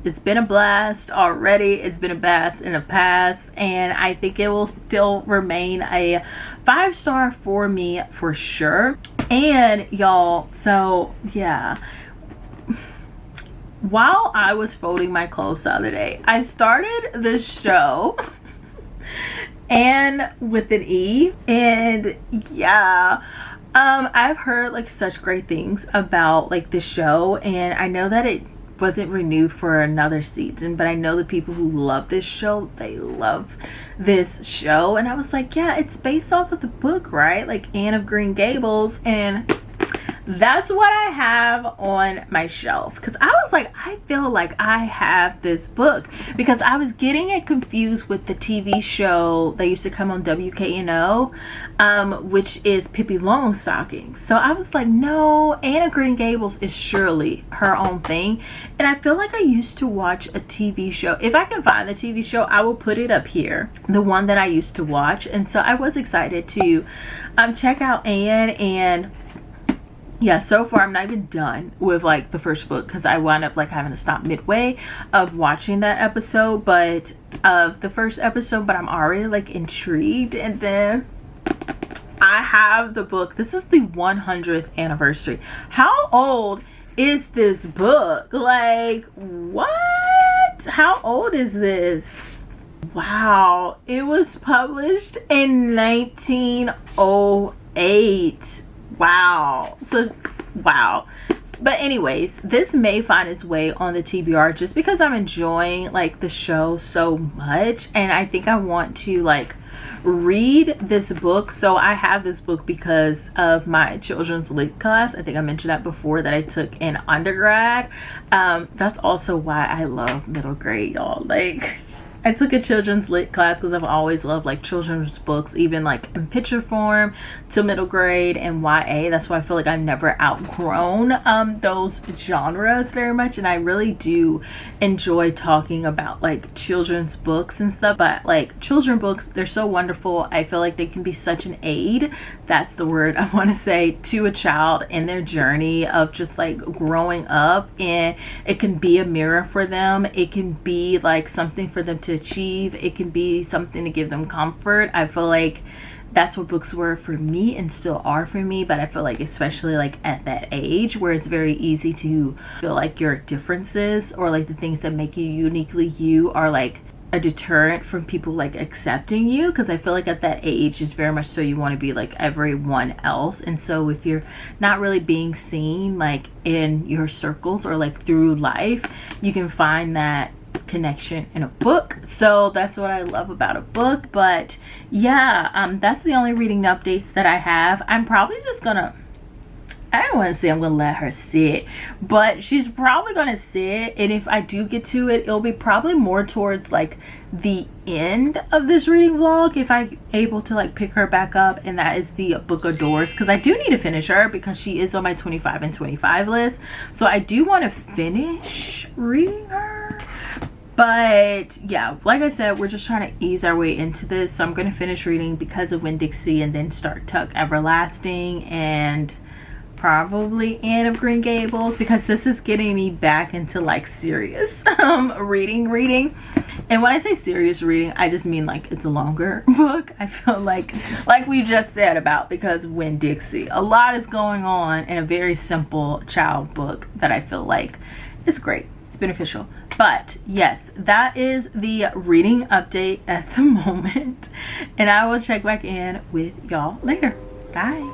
It's been a blast already. It's been a blast in the past, and I think it will still remain a 5-star for me for sure. And y'all, so yeah, while I was folding my clothes the other day, I started this show and with an E, and yeah, I've heard like such great things about like the show, and I know that it wasn't renewed for another season, but I know the people who love this show, they love this show. And I was like, yeah, it's based off of the book, right? Like Anne of Green Gables. And that's what I have on my shelf, because I was like, I feel like I have this book, because I was getting it confused with the TV show that used to come on WKNO, which is Pippi Longstocking. So I was like, no, Anne of Green Gables is surely her own thing. And I feel like I used to watch a TV show. If I can find the TV show, I will put it up here, the one that I used to watch. And so I was excited to check out Anne. And yeah, so far I'm not even done with like the first book, because I wound up like having to stop midway of watching that episode, but of the first episode, but I'm already like intrigued. And then I have the book. This is the 100th anniversary. How old is this book? Like, what? How old is this? Wow, it was published in 1908. Wow. So wow. But anyways, this may find its way on the TBR just because I'm enjoying like the show so much, and I think I want to like read this book. So I have this book because of my children's lit class. I think I mentioned that before, that I took in undergrad. That's also why I love middle grade, y'all. Like, I took a children's lit class because I've always loved like children's books, even like in picture form, to middle grade and YA. That's why I feel like I've never outgrown those genres very much, and I really do enjoy talking about like children's books and stuff. But like children's books, they're so wonderful. I feel like they can be such an aid, that's the word I want to say, to a child in their journey of just like growing up, and it can be a mirror for them. It can be like something for them to achieve. It can be something to give them comfort. I feel like that's what books were for me and still are for me. But I feel like especially like at that age where it's very easy to feel like your differences or like the things that make you uniquely you are like a deterrent from people like accepting you, because I feel like at that age is very much so you want to be like everyone else. And so if you're not really being seen like in your circles or like through life, you can find that connection in a book. So that's what I love about a book. But yeah, that's the only reading updates that I have. I'm probably just gonna, I don't want to say I'm gonna let her sit, but she's probably gonna sit, and if I do get to it, it'll be probably more towards like the end of this reading vlog, if I'm able to like pick her back up, and that is the Book of Doors, because I do need to finish her because she is on my 25 and 25 list. So I do want to finish reading her. But yeah, like I said, we're just trying to ease our way into this. So I'm going to finish reading Because of Winn-Dixie and then start Tuck Everlasting and probably Anne of Green Gables, because this is getting me back into like serious reading. And when I say serious reading, I just mean like it's a longer book. I feel like we just said about Because of Winn-Dixie, a lot is going on in a very simple child book that I feel like is great. It's beneficial. But yes, that is the reading update at the moment, and I will check back in with y'all later. Bye.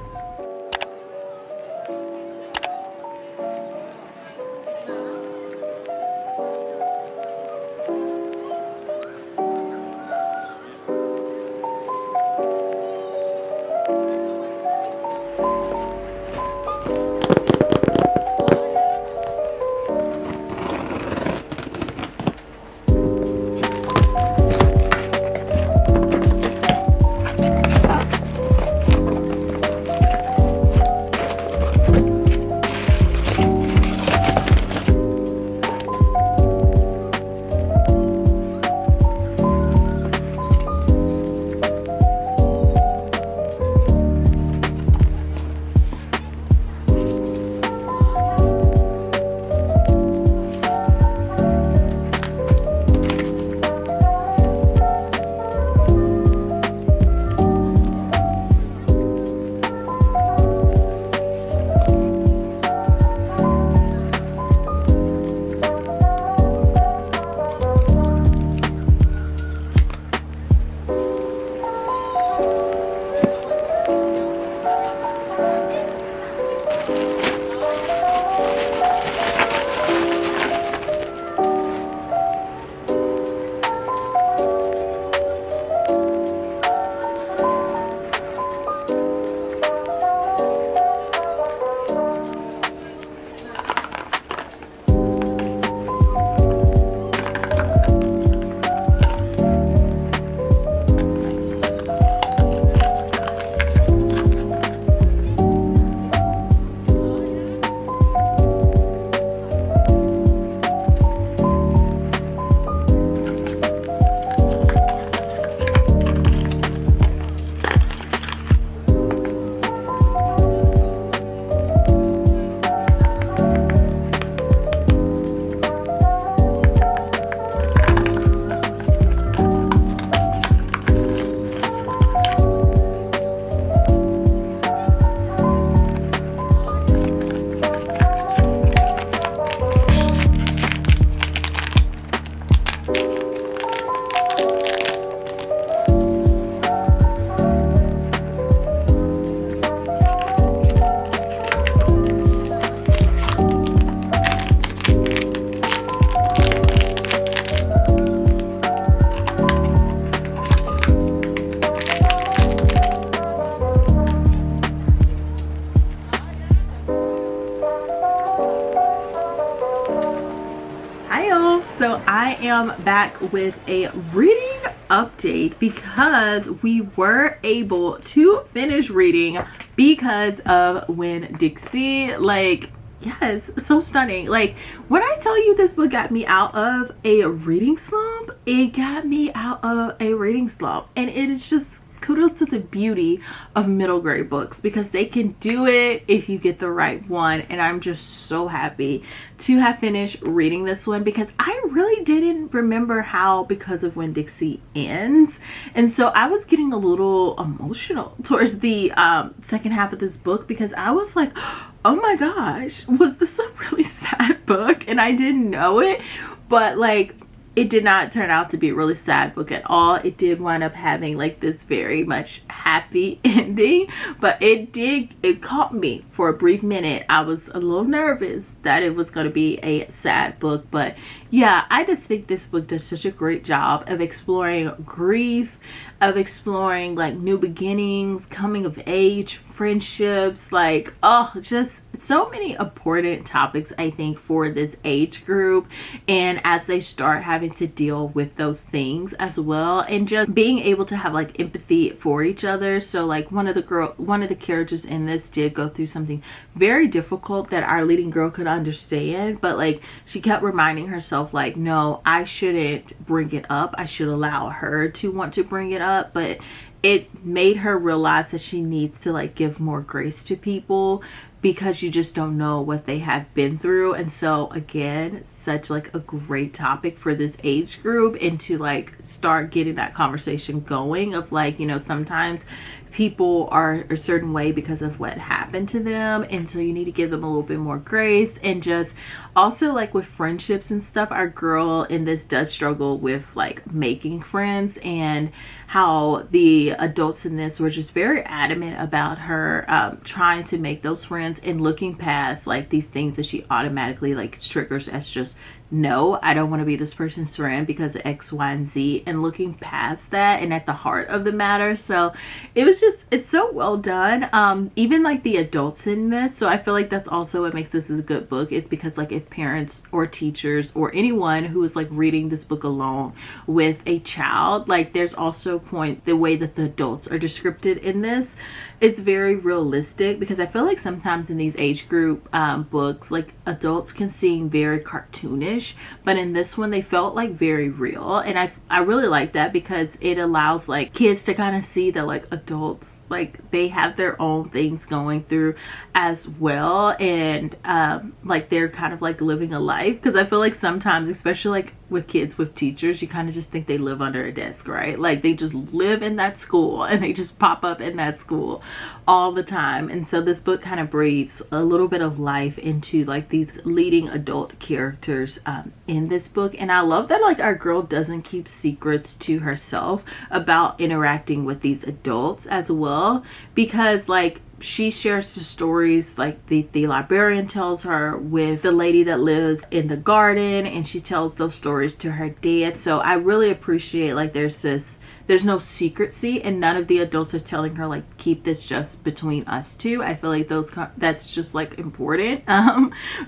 Hi y'all, so I am back with a reading update because we were able to finish reading because of Winn-Dixie. Like, yes, so stunning. Like, when I tell you this book got me out of a reading slump, it got me out of a reading slump. And it is just kudos to the beauty of middle grade books because they can do it if you get the right one. And I'm just so happy to have finished reading this one because I really didn't remember how Because of Winn-Dixie ends, and so I was getting a little emotional towards the second half of this book because I was like, oh my gosh, was this a really sad book? And I didn't know it, but like, it did not turn out to be a really sad book at all. It did wind up having like this very much happy ending, but it caught me for a brief minute. I was a little nervous that it was going to be a sad book, but yeah, I just think this book does such a great job of exploring grief, of exploring like new beginnings, coming of age, friendships, like, oh, just so many important topics I think for this age group, and as they start having to deal with those things as well, and just being able to have like empathy for each other. So like one of the characters in this did go through something very difficult that our leading girl could understand, but like she kept reminding herself like, no, I shouldn't bring it up, I should allow her to want to bring it up. But it made her realize that she needs to like give more grace to people because you just don't know what they have been through. And so again, such like a great topic for this age group, and to like start getting that conversation going of like, you know, sometimes people are a certain way because of what happened to them, and so you need to give them a little bit more grace. And just also like with friendships and stuff, our girl in this does struggle with like making friends, and how the adults in this were just very adamant about her trying to make those friends and looking past like these things that she automatically like triggers as just, no, I don't want to be this person's friend because of X, Y, and Z, and looking past that and at the heart of the matter. So it was just, it's so well done. Even like the adults in this, so I feel like that's also what makes this a good book, is because like if parents or teachers or anyone who is like reading this book alone with a child, like there's also the way that the adults are described in this, it's very realistic, because I feel like sometimes in these age group books, like adults can seem very cartoonish, but in this one they felt like very real. And I really like that because it allows like kids to kind of see that like adults, like they have their own things going through as well, and like they're kind of like living a life. Because I feel like sometimes, especially like with kids with teachers, you kind of just think they live under a desk, right? Like they just live in that school and they just pop up in that school all the time. And so this book kind of breathes a little bit of life into like these leading adult characters in this book. And I love that like our girl doesn't keep secrets to herself about interacting with these adults as well, because like she shares the stories like the librarian tells her with the lady that lives in the garden, and she tells those stories to her dad. So I really appreciate like there's no secrecy, and none of the adults are telling her like, keep this just between us two. I feel like that's just like important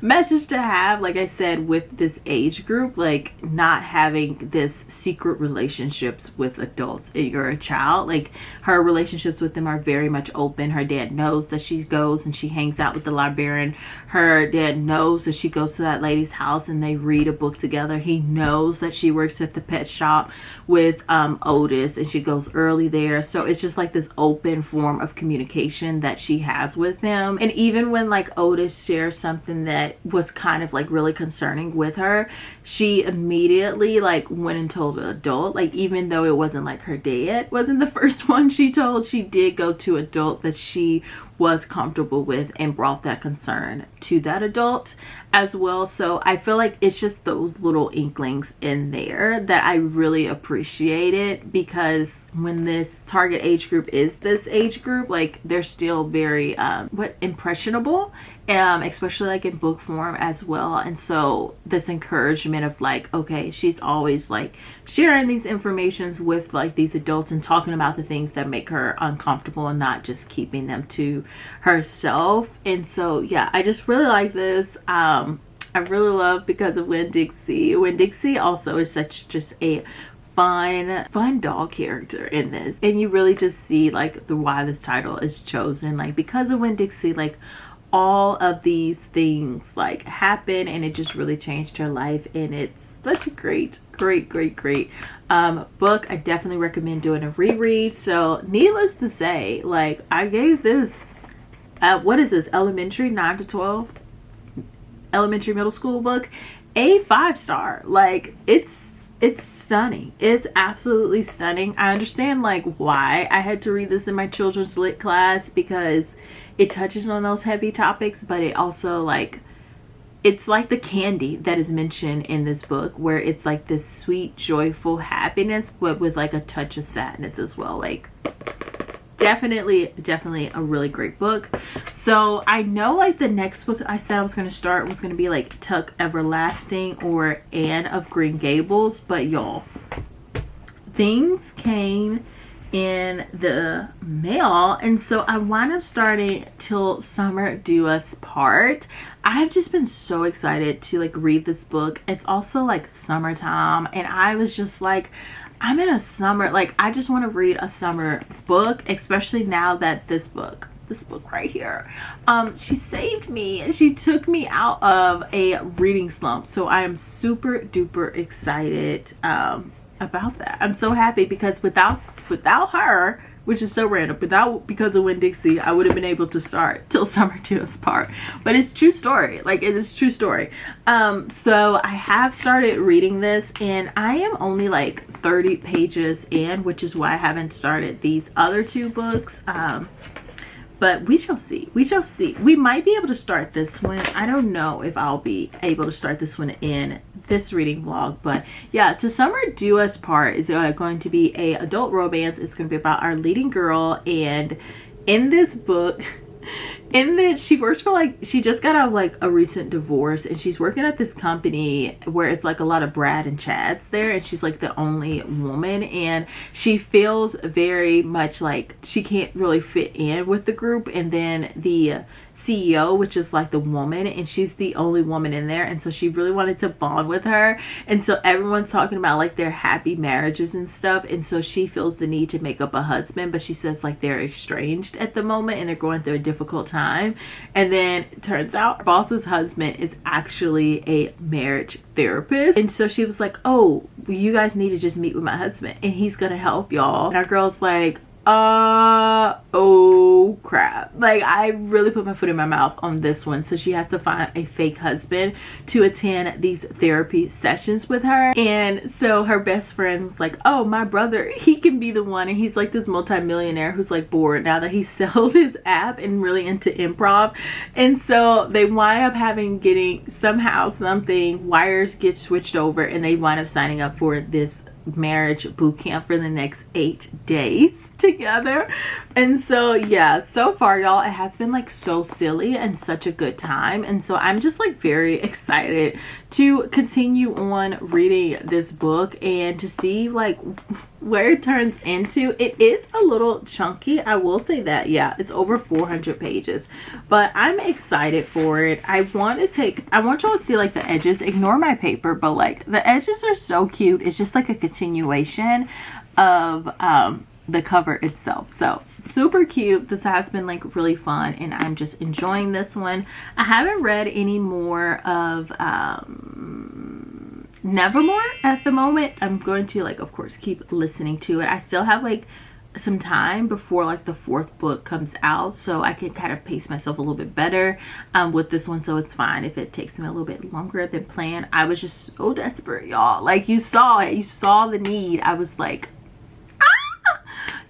message to have, like I said, with this age group, like not having this secret relationships with adults. If you're a child, like her relationships with them are very much open. Her dad knows that she goes and she hangs out with the librarian. Her dad knows that she goes to that lady's house and they read a book together. He knows that she works at the pet shop with Otis, and she goes early there. So it's just like this open form of communication that she has with him. And even when like Otis shares something that was kind of like really concerning with her, she immediately like went and told an adult. Like even though it wasn't like her dad wasn't the first one she told, she did go to adult that she was comfortable with and brought that concern to that adult as well. So I feel like it's just those little inklings in there that I really appreciate it, because when this target age group is this age group, like they're still very impressionable, especially like in book form as well. And so this encouragement of like, okay, she's always like sharing these informations with like these adults and talking about the things that make her uncomfortable and not just keeping them to herself. And so yeah, I just really like this. I really love Because of Winn-Dixie. Winn-Dixie also is such just a fun dog character in this, and you really just see like the why this title is chosen. Like, because of Winn-Dixie, like all of these things like happen, and it just really changed her life, and it's such a great book. I definitely recommend doing a reread. So needless to say, like, I gave this what is this, elementary 9 to 12 elementary middle school book a 5-star. Like, it's stunning. It's absolutely stunning. I understand like why I had to read this in my children's lit class, because it touches on those heavy topics, but it also like, it's like the candy that is mentioned in this book, where it's like this sweet, joyful happiness, but with like a touch of sadness as well. Like, definitely a really great book. So I know like the next book I said I was going to start was going to be like Tuck Everlasting or Anne of Green Gables, but y'all, things came in the mail, and so I wound up starting Till Summer Do Us Part. I've just been so excited to like read this book. It's also like summertime, and I was just like, I'm in a summer, like I just want to read a summer book, especially now that this book right here, she saved me. She took me out of a reading slump, so I am super duper excited about that. I'm so happy, because without her, which is so random, because of Winn-Dixie, I would have been able to start Till Summer Do Us Part. But it's true story. Like, it is true story. So I have started reading this, and I am only like 30 pages in, which is why I haven't started these other two books. But we shall see. We shall see. We might be able to start this one. I don't know if I'll be able to start this one in this reading vlog. But yeah, Till Summer Do Us Part is going to be a adult romance. It's going to be about our leading girl. And in this book, she works for like, she just got out of like a recent divorce, and she's working at this company where it's like a lot of Brad and Chads there, and she's like the only woman, and she feels very much like she can't really fit in with the group. And then the CEO, which is like the woman, and she's the only woman in there, and so she really wanted to bond with her, and so everyone's talking about like their happy marriages and stuff, and so she feels the need to make up a husband, but she says like they're estranged at the moment and they're going through a difficult time. And then it turns out her boss's husband is actually a marriage therapist, and so she was like, oh, you guys need to just meet with my husband and he's gonna help y'all. And our girl's like, oh crap. Like, I really put my foot in my mouth on this one. So she has to find a fake husband to attend these therapy sessions with her. And so her best friend was like, oh, my brother, he can be the one. And he's like this multi-millionaire who's like bored now that he sold his app and really into improv. And so they wind up getting somehow something, wires get switched over, and they wind up signing up for this marriage boot camp for the next 8 days together. And so yeah, so far y'all, it has been like so silly and such a good time, and so I'm just like very excited to continue on reading this book and to see like where it turns into. It is a little chunky, I will say that. Yeah, it's over 400 pages, but I'm excited for it. I want y'all to see like the edges. Ignore my paper, but like the edges are so cute. It's just like a continuation of the cover itself. So super cute. This has been like really fun, and I'm just enjoying this one. I haven't read any more of Nevermore at the moment. I'm going to like, of course, keep listening to it. I still have like some time before like the 4th book comes out, so I can kind of pace myself a little bit better with this one. So it's fine if it takes me a little bit longer than planned. I was just so desperate, y'all. Like, you saw it, you saw the need. I was like,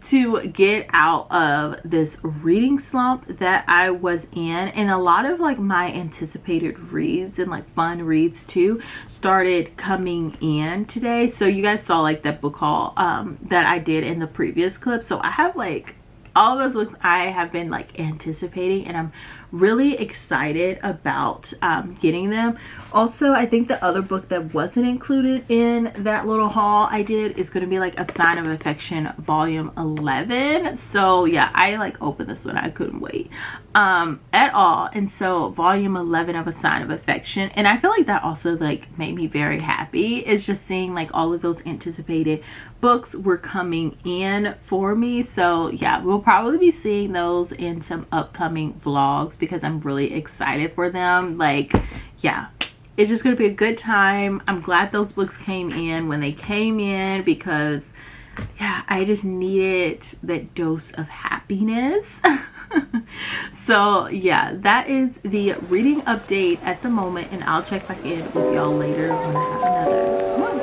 to get out of this reading slump that I was in. And a lot of like my anticipated reads and like fun reads too started coming in today. So you guys saw like that book haul that I did in the previous clip. So I have like all those books I have been like anticipating, and I'm really excited about getting them. Also, I think the other book that wasn't included in that little haul I did is going to be like A Sign of Affection volume 11. So yeah, I like opened this one. I couldn't wait at all. And so volume 11 of A Sign of Affection, and I feel like that also like made me very happy. It's just seeing like all of those anticipated books were coming in for me. So yeah, we'll probably be seeing those in some upcoming vlogs because I'm really excited for them. Like, yeah, it's just going to be a good time. I'm glad those books came in when they came in because yeah, I just needed that dose of happiness. So yeah, that is the reading update at the moment, and I'll check back in with y'all later when I have another one.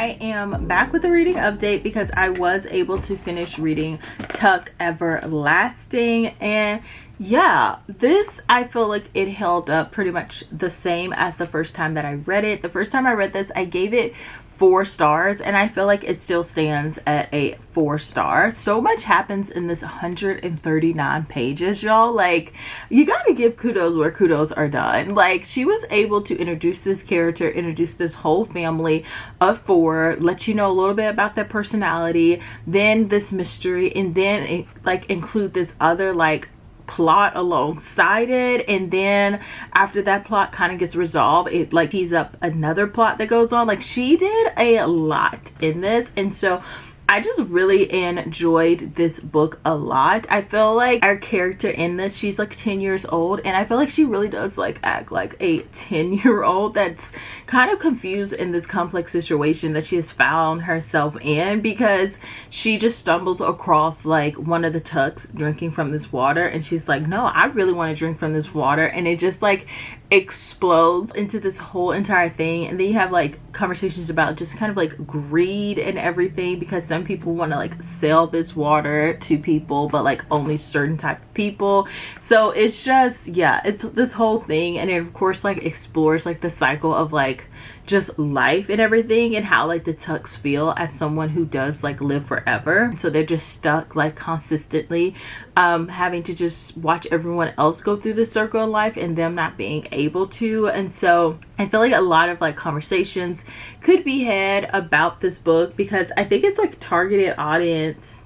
I am back with a reading update because I was able to finish reading Tuck Everlasting, and yeah, this, I feel like it held up pretty much the same as the first time that I read it. The first time I read this, I gave it 4 stars, and I feel like it still stands at a 4 star. So much happens in this 139 pages, y'all. Like, you gotta give kudos where kudos are done. Like, she was able to introduce this character, introduce this whole family of 4, let you know a little bit about their personality, then this mystery, and then like include this other like plot alongside it, and then after that plot kind of gets resolved, it like tees up another plot that goes on. Like, she did a lot in this, and so I just really enjoyed this book a lot. I feel like our character in this, she's like 10 years old, and I feel like she really does like act like a 10-year-old that's kind of confused in this complex situation that she has found herself in, because she just stumbles across like one of the Tucks drinking from this water, and she's like, no, I really want to drink from this water, and it just like explodes into this whole entire thing. And then you have like conversations about just kind of like greed and everything, because some people want to like sell this water to people, but like only certain type of people. So it's just, yeah, it's this whole thing, and it of course like explores like the cycle of like just life and everything, and how like the Tucks feel as someone who does like live forever. So they're just stuck like consistently having to just watch everyone else go through this circle in life and them not being able to. And so I feel like a lot of like conversations could be had about this book, because I think it's like targeted audience.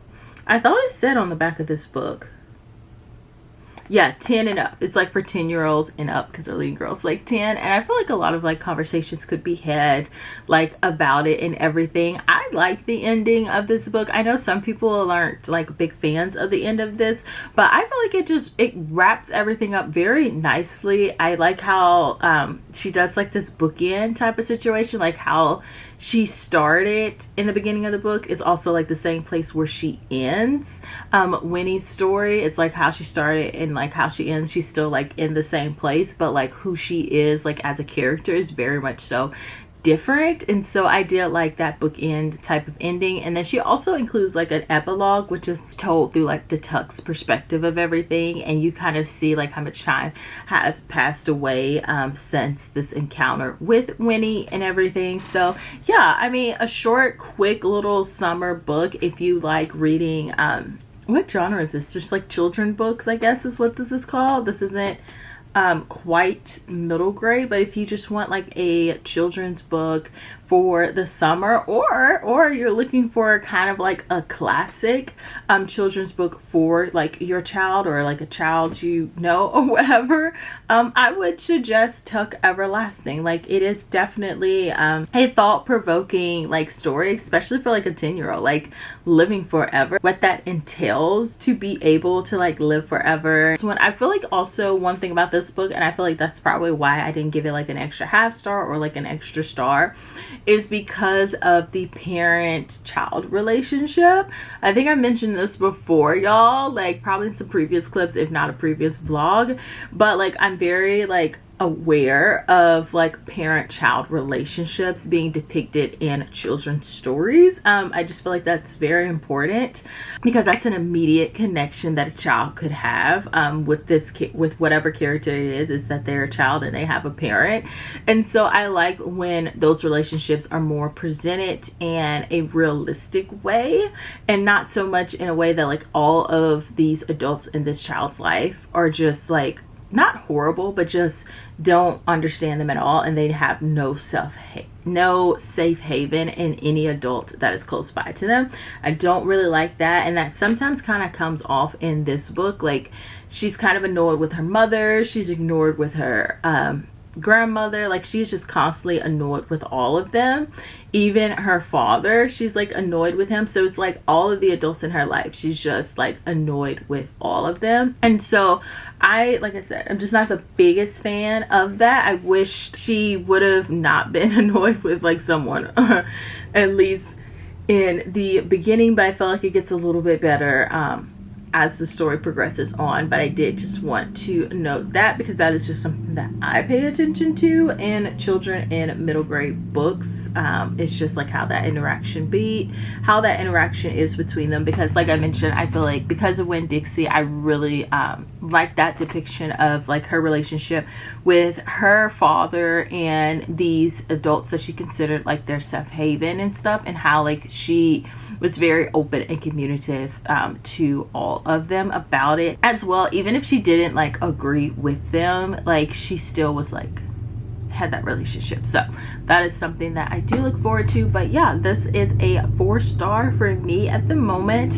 I thought it said on the back of this book, yeah, 10 and up. It's like for 10-year-olds and up, because they're leading girls like 10. And I feel like a lot of like conversations could be had like about it and everything. I like the ending of this book. I know some people aren't like big fans of the end of this, but I feel like it wraps everything up very nicely. I like how she does like this bookend type of situation, like how she started in the beginning of the book is also like the same place where she ends. Winnie's story, it's like how she started and like how she ends, she's still like in the same place, but like who she is like as a character is very much so different. And so I did like that bookend type of ending. And then she also includes like an epilogue, which is told through like the Tuck's perspective of everything, and you kind of see like how much time has passed away since this encounter with Winnie and everything. So yeah, I mean, a short, quick little summer book if you like reading. What genre is this? Just like children books, I guess is what this is called. This isn't quite middle grade, but if you just want like a children's book for the summer, or you're looking for kind of like a classic children's book for like your child, or like a child you know or whatever, I would suggest Tuck Everlasting. Like, it is definitely a thought-provoking like story, especially for like a 10-year-old, like living forever, what that entails to be able to like live forever. So I feel like also one thing about this book, and I feel like that's probably why I didn't give it like an extra half star or like an extra star, is because of the parent-child relationship. I think I mentioned this before, y'all, like probably in some previous clips, if not a previous vlog, but like I'm very like aware of like parent-child relationships being depicted in children's stories. I just feel like that's very important, because that's an immediate connection that a child could have with whatever character it is that they're a child and they have a parent. And so I like when those relationships are more presented in a realistic way, and not so much in a way that like all of these adults in this child's life are just like not horrible, but just don't understand them at all, and they have no safe haven in any adult that is close by to them. I don't really like that, and that sometimes kind of comes off in this book. Like, she's kind of annoyed with her mother, she's ignored with her grandmother, like she's just constantly annoyed with all of them. Even her father, she's like annoyed with him. So it's like all of the adults in her life, she's just like annoyed with all of them. And so like I said, I'm just not the biggest fan of that. I wish she would have not been annoyed with like someone, at least in the beginning, but I felt like it gets a little bit better as the story progresses on, but I did just want to note that because that is just something that I pay attention to in children and middle grade books. It's just like how that interaction is between them, because like I mentioned, I feel like because of Winn-Dixie, I really like that depiction of like her relationship with her father and these adults that she considered like their safe haven and stuff, and how like she was very open and communicative to all of them about it as well. Even if she didn't like agree with them, like she still was like had that relationship. So that is something that I do look forward to. But yeah, this is a 4-star for me at the moment.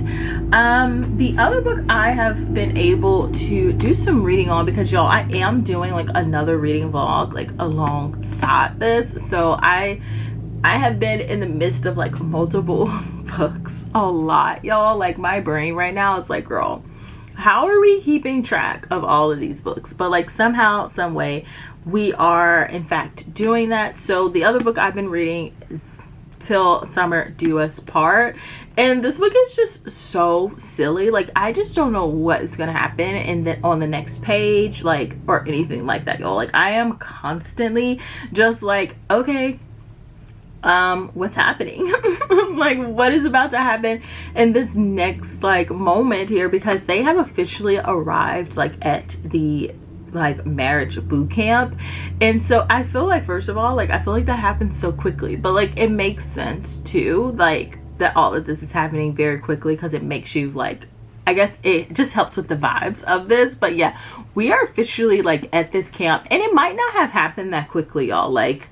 The other book I have been able to do some reading on, because y'all, I am doing like another reading vlog like alongside this, so I have been in the midst of like multiple books a lot, y'all. Like my brain right now is like, girl, how are we keeping track of all of these books? But like somehow, some way, we are in fact doing that. So the other book I've been reading is Till Summer Do Us Part, and this book is just so silly. Like I just don't know what is gonna happen and then on the next page, like, or anything like that, y'all. Like I am constantly just like, okay, what's happening? Like what is about to happen in this next like moment here, because they have officially arrived like at the like marriage boot camp. And so I feel like, first of all, like I feel like that happens so quickly, but like it makes sense too, like that all of this is happening very quickly, because it makes you like, I guess it just helps with the vibes of this. But yeah, we are officially like at this camp, and it might not have happened that quickly, y'all. Like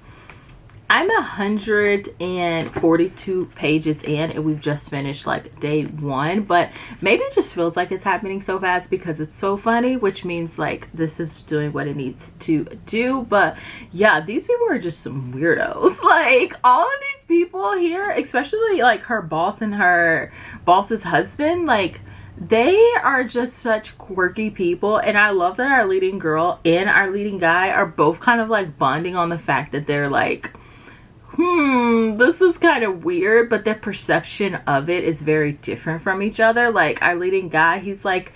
I'm 142 pages in, and we've just finished like day 1, but maybe it just feels like it's happening so fast because it's so funny, which means like this is doing what it needs to do. But yeah, these people are just some weirdos. Like all of these people here, especially like her boss and her boss's husband, like they are just such quirky people. And I love that our leading girl and our leading guy are both kind of like bonding on the fact that they're like, this is kind of weird, but their perception of it is very different from each other. Like our leading guy, he's like,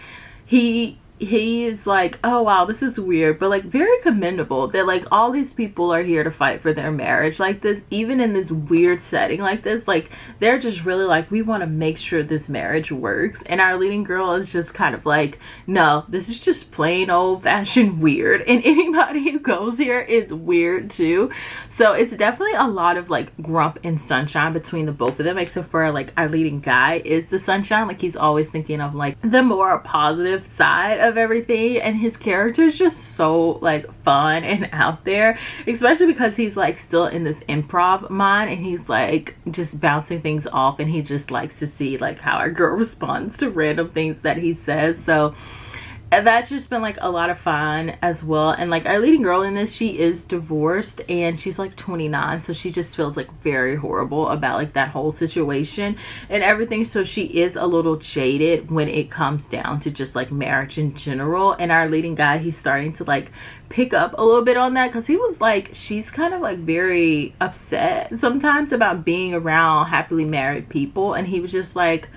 he is like, oh wow, this is weird, but like very commendable that like all these people are here to fight for their marriage like this, even in this weird setting like this. Like they're just really like, we want to make sure this marriage works. And our leading girl is just kind of like, no, this is just plain old fashioned weird, and anybody who goes here is weird too. So it's definitely a lot of like grump and sunshine between the both of them, except for like our leading guy is the sunshine. Like he's always thinking of like the more positive side of everything, and his character is just so like fun and out there, especially because he's like still in this improv mind, and he's like just bouncing things off, and he just likes to see like how our girl responds to random things that he says. So that's just been like a lot of fun as well. And like our leading girl in this, she is divorced and she's like 29, so she just feels like very horrible about like that whole situation and everything. So she is a little jaded when it comes down to just like marriage in general. And our leading guy, he's starting to like pick up a little bit on that, because he was like, she's kind of like very upset sometimes about being around happily married people, and he was just like,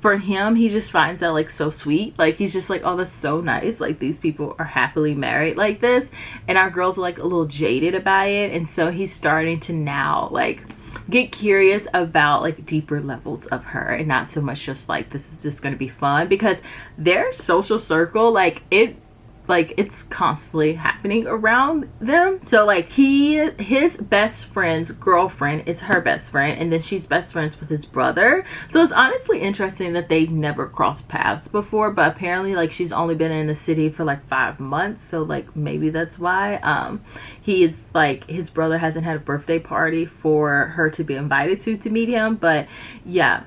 for him, he just finds that like so sweet. Like he's just like, oh, that's so nice, like these people are happily married like this. And our girls are like a little jaded about it, and so he's starting to now like get curious about like deeper levels of her, and not so much just like, this is just going to be fun, because their social circle, like it's constantly happening around them. So like his best friend's girlfriend is her best friend, and then she's best friends with his brother. So it's honestly interesting that they've never crossed paths before, but apparently like she's only been in the city for like 5 months, so like maybe that's why. He is like, his brother hasn't had a birthday party for her to be invited to meet him. But yeah,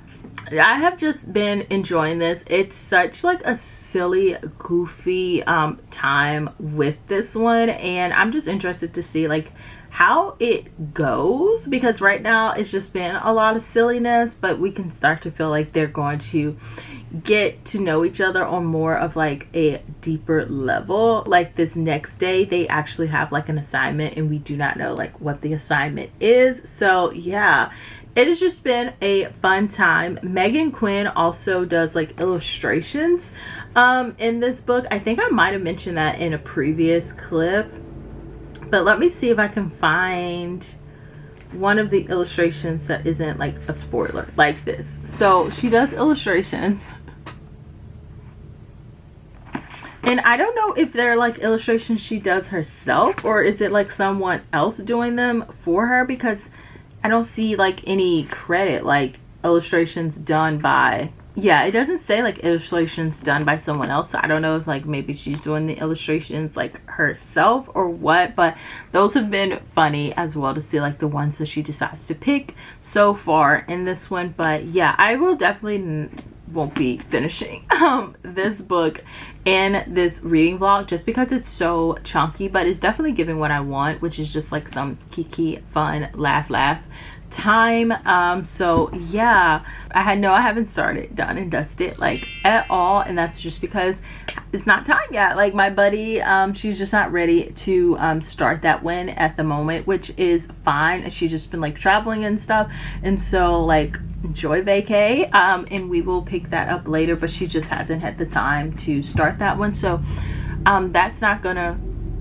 I have just been enjoying this. It's such like a silly, goofy time with this one, and I'm just interested to see like how it goes, because right now it's just been a lot of silliness, but we can start to feel like they're going to get to know each other on more of like a deeper level. Like this next day they actually have like an assignment, and we do not know like what the assignment is. So yeah, it has just been a fun time. Megan Quinn also does like illustrations in this book. I think I might have mentioned that in a previous clip, but let me see if I can find one of the illustrations that isn't like a spoiler like this. So she does illustrations, and I don't know if they're like illustrations she does herself or is it like someone else doing them for her, because I don't see like any credit like illustrations done by, yeah, it doesn't say like illustrations done by someone else. So I don't know if like maybe she's doing the illustrations like herself or what, but those have been funny as well to see like the ones that she decides to pick so far in this one. But yeah, I will definitely won't be finishing this book in this reading vlog just because it's so chunky, but it's definitely giving what I want, which is just like some kiki fun laugh time. So yeah, I haven't started done and dusted like at all, and that's just because it's not time yet. Like my buddy, she's just not ready to start that one at the moment, which is fine. She's just been like traveling and stuff, and so like enjoy vacay, and we will pick that up later, but she just hasn't had the time to start that one. So that's not gonna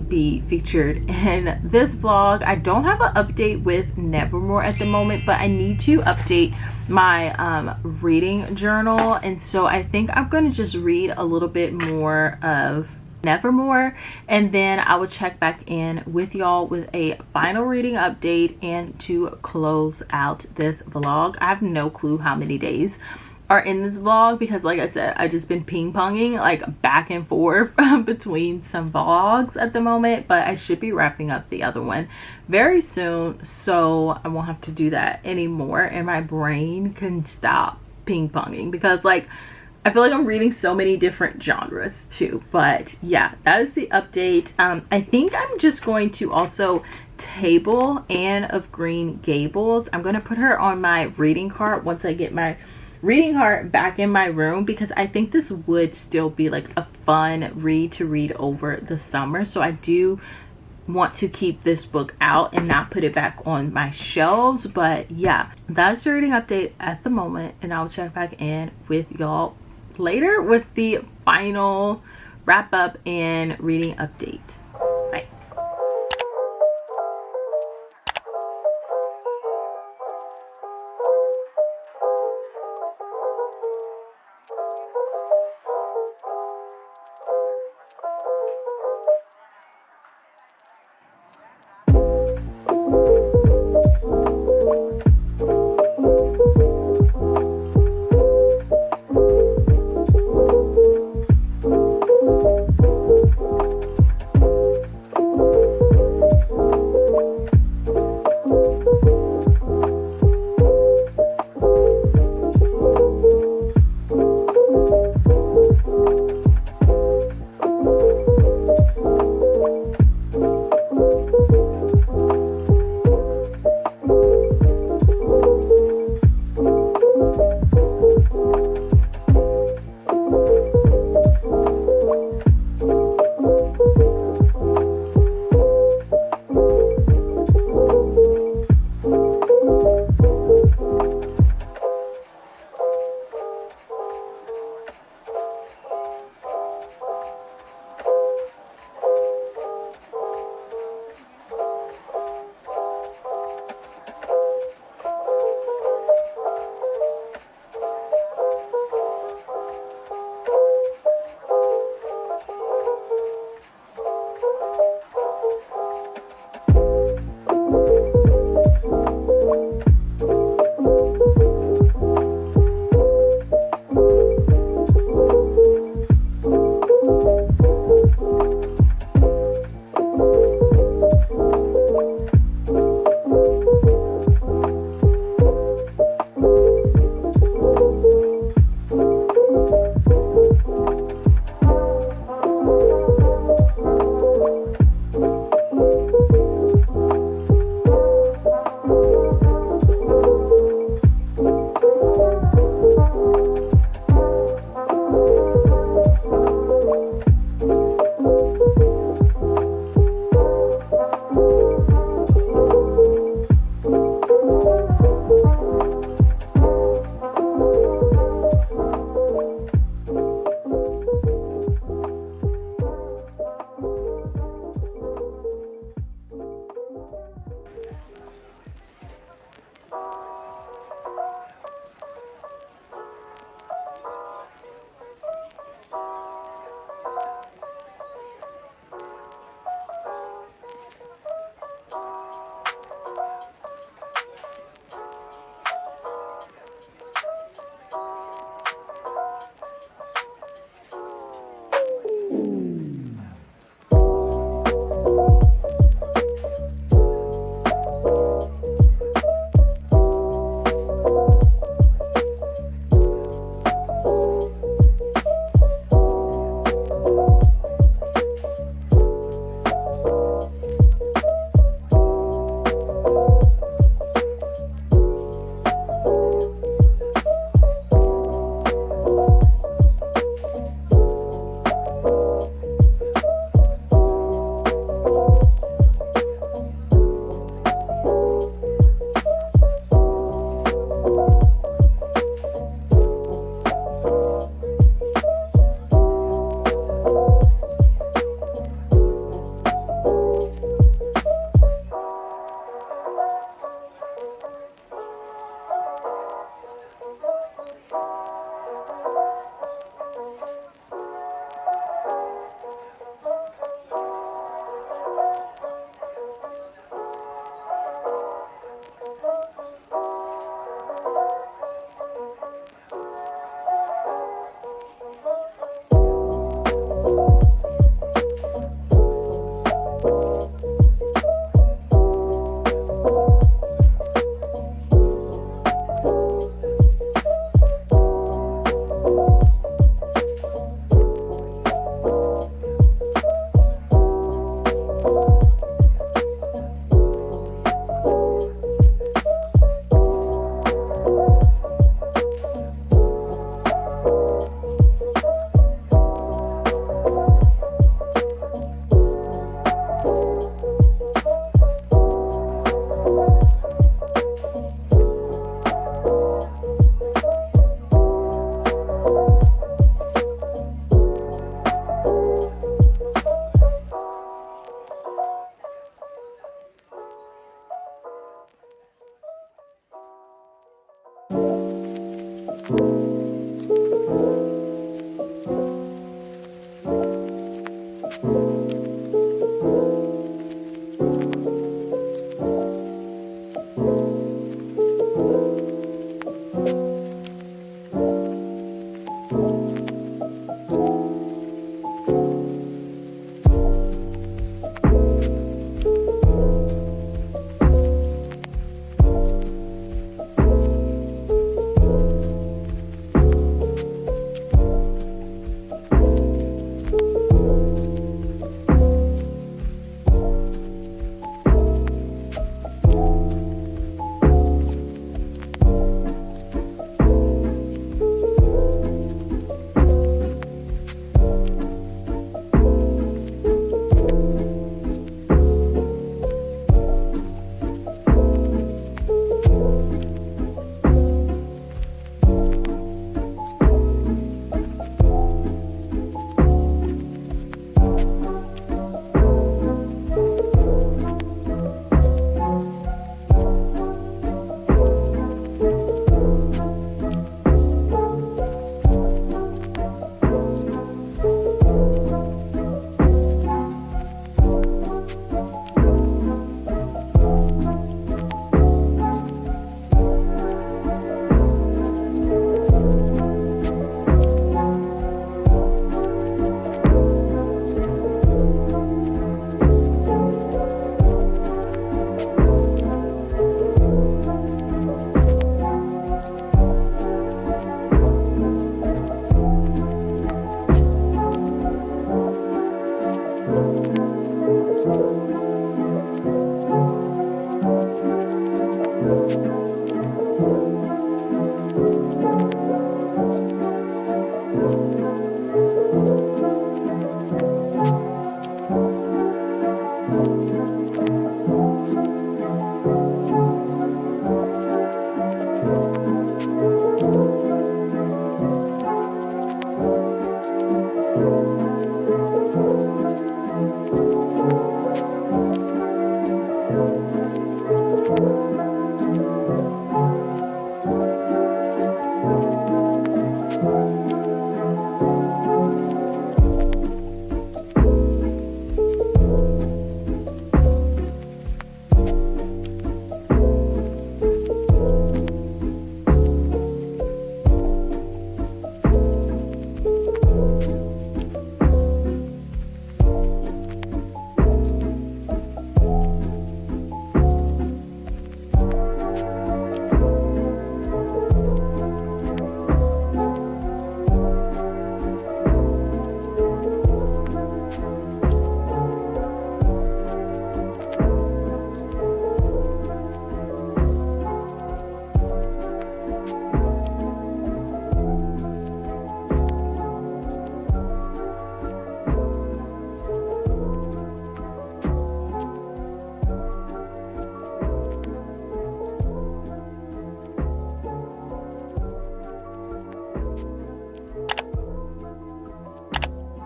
be featured in this vlog. I don't have an update with Nevermore at the moment, but I need to update my reading journal, and so I think I'm going to just read a little bit more of Nevermore, and then I will check back in with y'all with a final reading update and to close out this vlog. I have no clue how many days are in this vlog because like I said, I just been ping-ponging like back and forth between some vlogs at the moment, but I should be wrapping up the other one very soon, so I won't have to do that anymore and my brain can stop ping-ponging, because like I feel like I'm reading so many different genres too. But yeah, that is the update. I think I'm just going to also table Anne of Green Gables. I'm going to put her on my reading cart once I get my reading cart back in my room, because I think this would still be like a fun read to read over the summer. So I do want to keep this book out and not put it back on my shelves. But yeah, that's the reading update at the moment, and I'll check back in with y'all later with the final wrap up and reading update. Bye.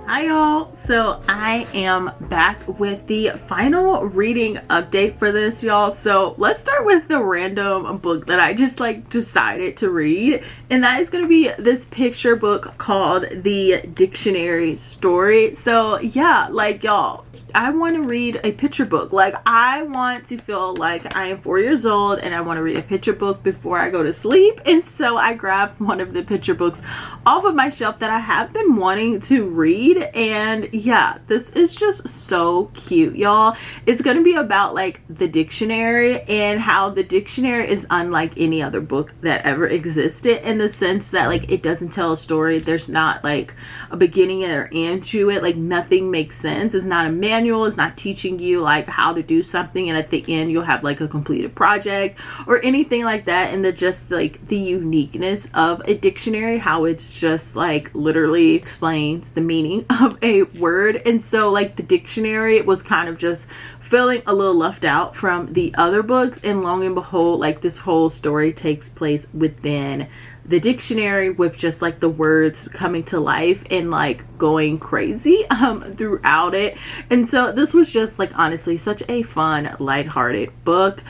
Hi y'all, so I am back with the final reading update for this, y'all. So let's start with the random book that I just like decided to read, and that is going to be this picture book called The Dictionary Story. So yeah, like y'all, I want to read a picture book. Like, I want to feel like I am 4 years old and I want to read a picture book before I go to sleep. And so I grabbed one of the picture books off of my shelf that I have been wanting to read. And yeah, this is just so cute, y'all. It's going to be about like the dictionary and how the dictionary is unlike any other book that ever existed, in the sense that like it doesn't tell a story. There's not like a beginning or end to it. Like, nothing makes sense. It's not a manual. It's not teaching you like how to do something and at the end you'll have like a completed project or anything like that. And just like the uniqueness of a dictionary, how it's just like literally explains the meaning of a word. And so like the dictionary was kind of just feeling a little left out from the other books, and lo and behold, like this whole story takes place within the dictionary, with just like the words coming to life and like going crazy throughout it. And so this was just like honestly such a fun, lighthearted book.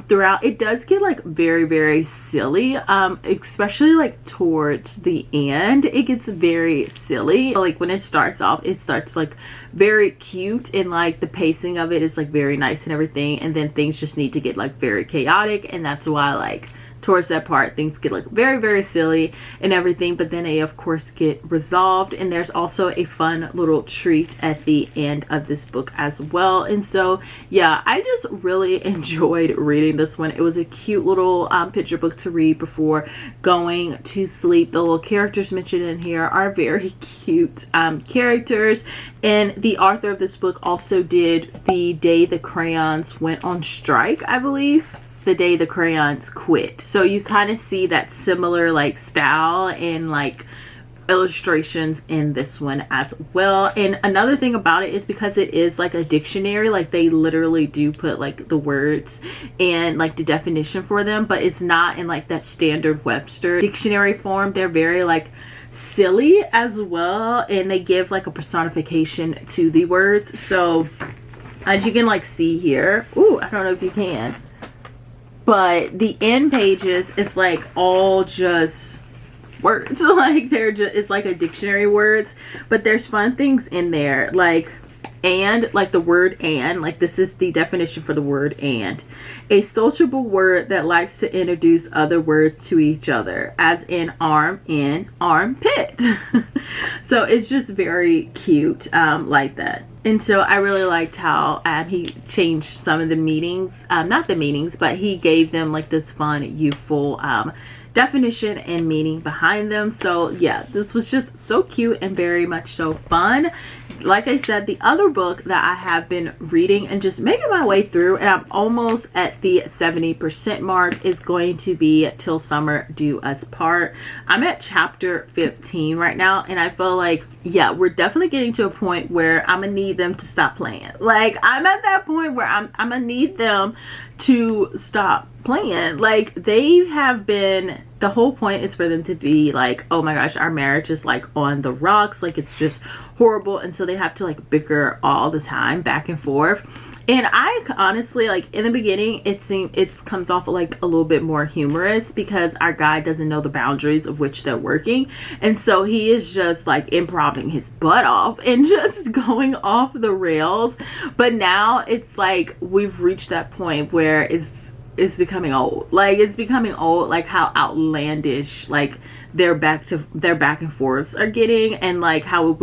Throughout it does get like very silly, especially like towards the end. It gets very silly. Like when it starts off, it starts like very cute, and like the pacing of it is like very nice and everything, and then things just need to get like very chaotic, and that's why like towards that part things get like very silly and everything, but then they of course get resolved. And there's also a fun little treat at the end of this book as well. And so yeah, I just really enjoyed reading this one. It was a cute little picture book to read before going to sleep. The little characters mentioned in here are very cute characters, and the author of this book also did The Day the Crayons Went on Strike, I believe. The Day the Crayons Quit. So you kind of see that similar like style and like illustrations in this one as well. And another thing about it is because it is like a dictionary, like they literally do put like the words and like the definition for them, but it's not in like that standard Webster dictionary form. They're very like silly as well, and they give like a personification to the words. So as you can like see here, ooh, I don't know if you can, but the end pages is like all just words. Like they're just, it's like a dictionary words, but there's fun things in there, like and, like the word and, like this is the definition for the word and: a sociable word that likes to introduce other words to each other, as in arm, in, armpit. So it's just very cute like that. And so I really liked how he changed some of the meanings, not the meanings, but he gave them like this fun, youthful definition and meaning behind them. So yeah, this was just so cute and very much so fun. Like I said, the other book that I have been reading and just making my way through, and I'm almost at the 70% mark, is going to be Till Summer Do Us Part. I'm at chapter 15 right now, and I feel like, yeah, we're definitely getting to a point where I'm gonna need them to stop playing. Like, I'm at that point where I'm gonna need them to stop playing. Like, they have been the whole point is for them to be like, oh my gosh, our marriage is like on the rocks, like it's just horrible, and so they have to like bicker all the time back and forth. And I honestly, like, in the beginning, it comes off like a little bit more humorous because our guy doesn't know the boundaries of which they're working. And so he is just like improving his butt off and just going off the rails. But now it's like we've reached that point where it's becoming old. Like, it's becoming old, like how outlandish like their back and forths are getting, and like how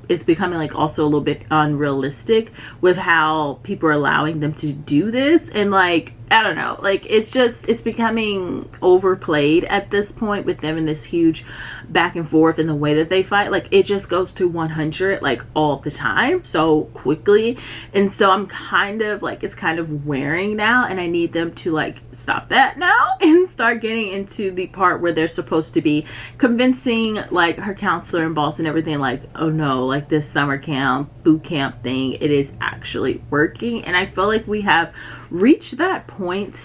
it's becoming like also a little bit unrealistic with how people are allowing them to do this. And like, I don't know, like it's becoming overplayed at this point with them in this huge back and forth and the way that they fight. Like, it just goes to 100 like all the time so quickly. And so I'm kind of like, it's kind of wearing now, and I need them to like stop that now and start getting into the part where they're supposed to be convincing like her counselor and boss and everything, like, oh no, like this summer camp, boot camp thing, it is actually working. And I feel like we have reached that point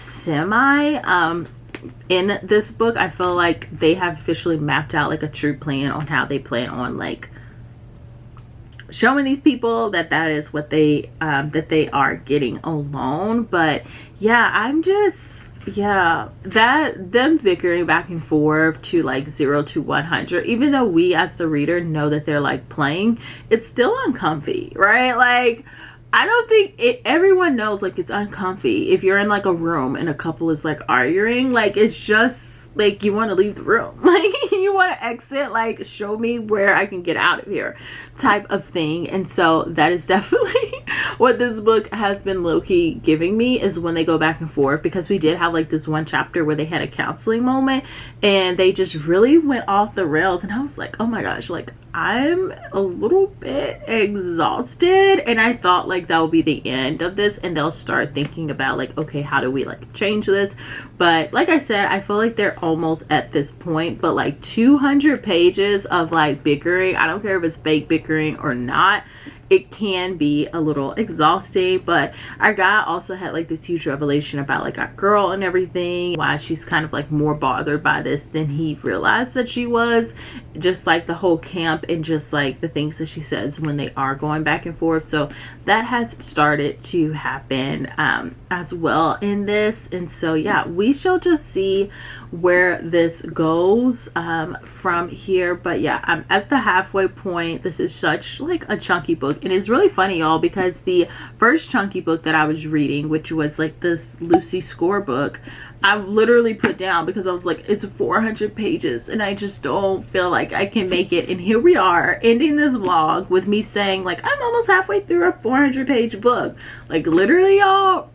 in this book. I feel like they have officially mapped out like a true plan on how they plan on like showing these people that is what they are getting alone. But yeah, I'm just, yeah, that them bickering back and forth to like 0 to 100, even though we as the reader know that they're like playing, it's still uncomfy, right? Like, I don't think everyone knows like it's uncomfy if you're in like a room and a couple is like arguing. Like, it's just like you want to leave the room, like you want to exit, like show me where I can get out of here type of thing. And so that is definitely what this book has been low-key giving me, is when they go back and forth, because we did have like this one chapter where they had a counseling moment and they just really went off the rails, and I was like, oh my gosh, like I'm a little bit exhausted. And I thought like that would be the end of this and they'll start thinking about like, okay, how do we like change this? But like I said, I feel like they're almost at this point. But like 200 pages of like bickering, I don't care if it's fake bickering or not, it can be a little exhausting. But our guy also had like this huge revelation about like our girl and everything, why she's kind of like more bothered by this than he realized that she was, just like the whole camp and just like the things that she says when they are going back and forth. So that has started to happen as well in this. And so yeah, we shall just see where this goes from here. But yeah, I'm at the halfway point. This is such like a chunky book, and it's really funny, y'all, because the first chunky book that I was reading, which was like this Lucy score book, I literally put down because I was like, it's 400 pages and I just don't feel like I can make it. And here we are ending this vlog with me saying like, I'm almost halfway through a 400-page book. Like, literally, y'all,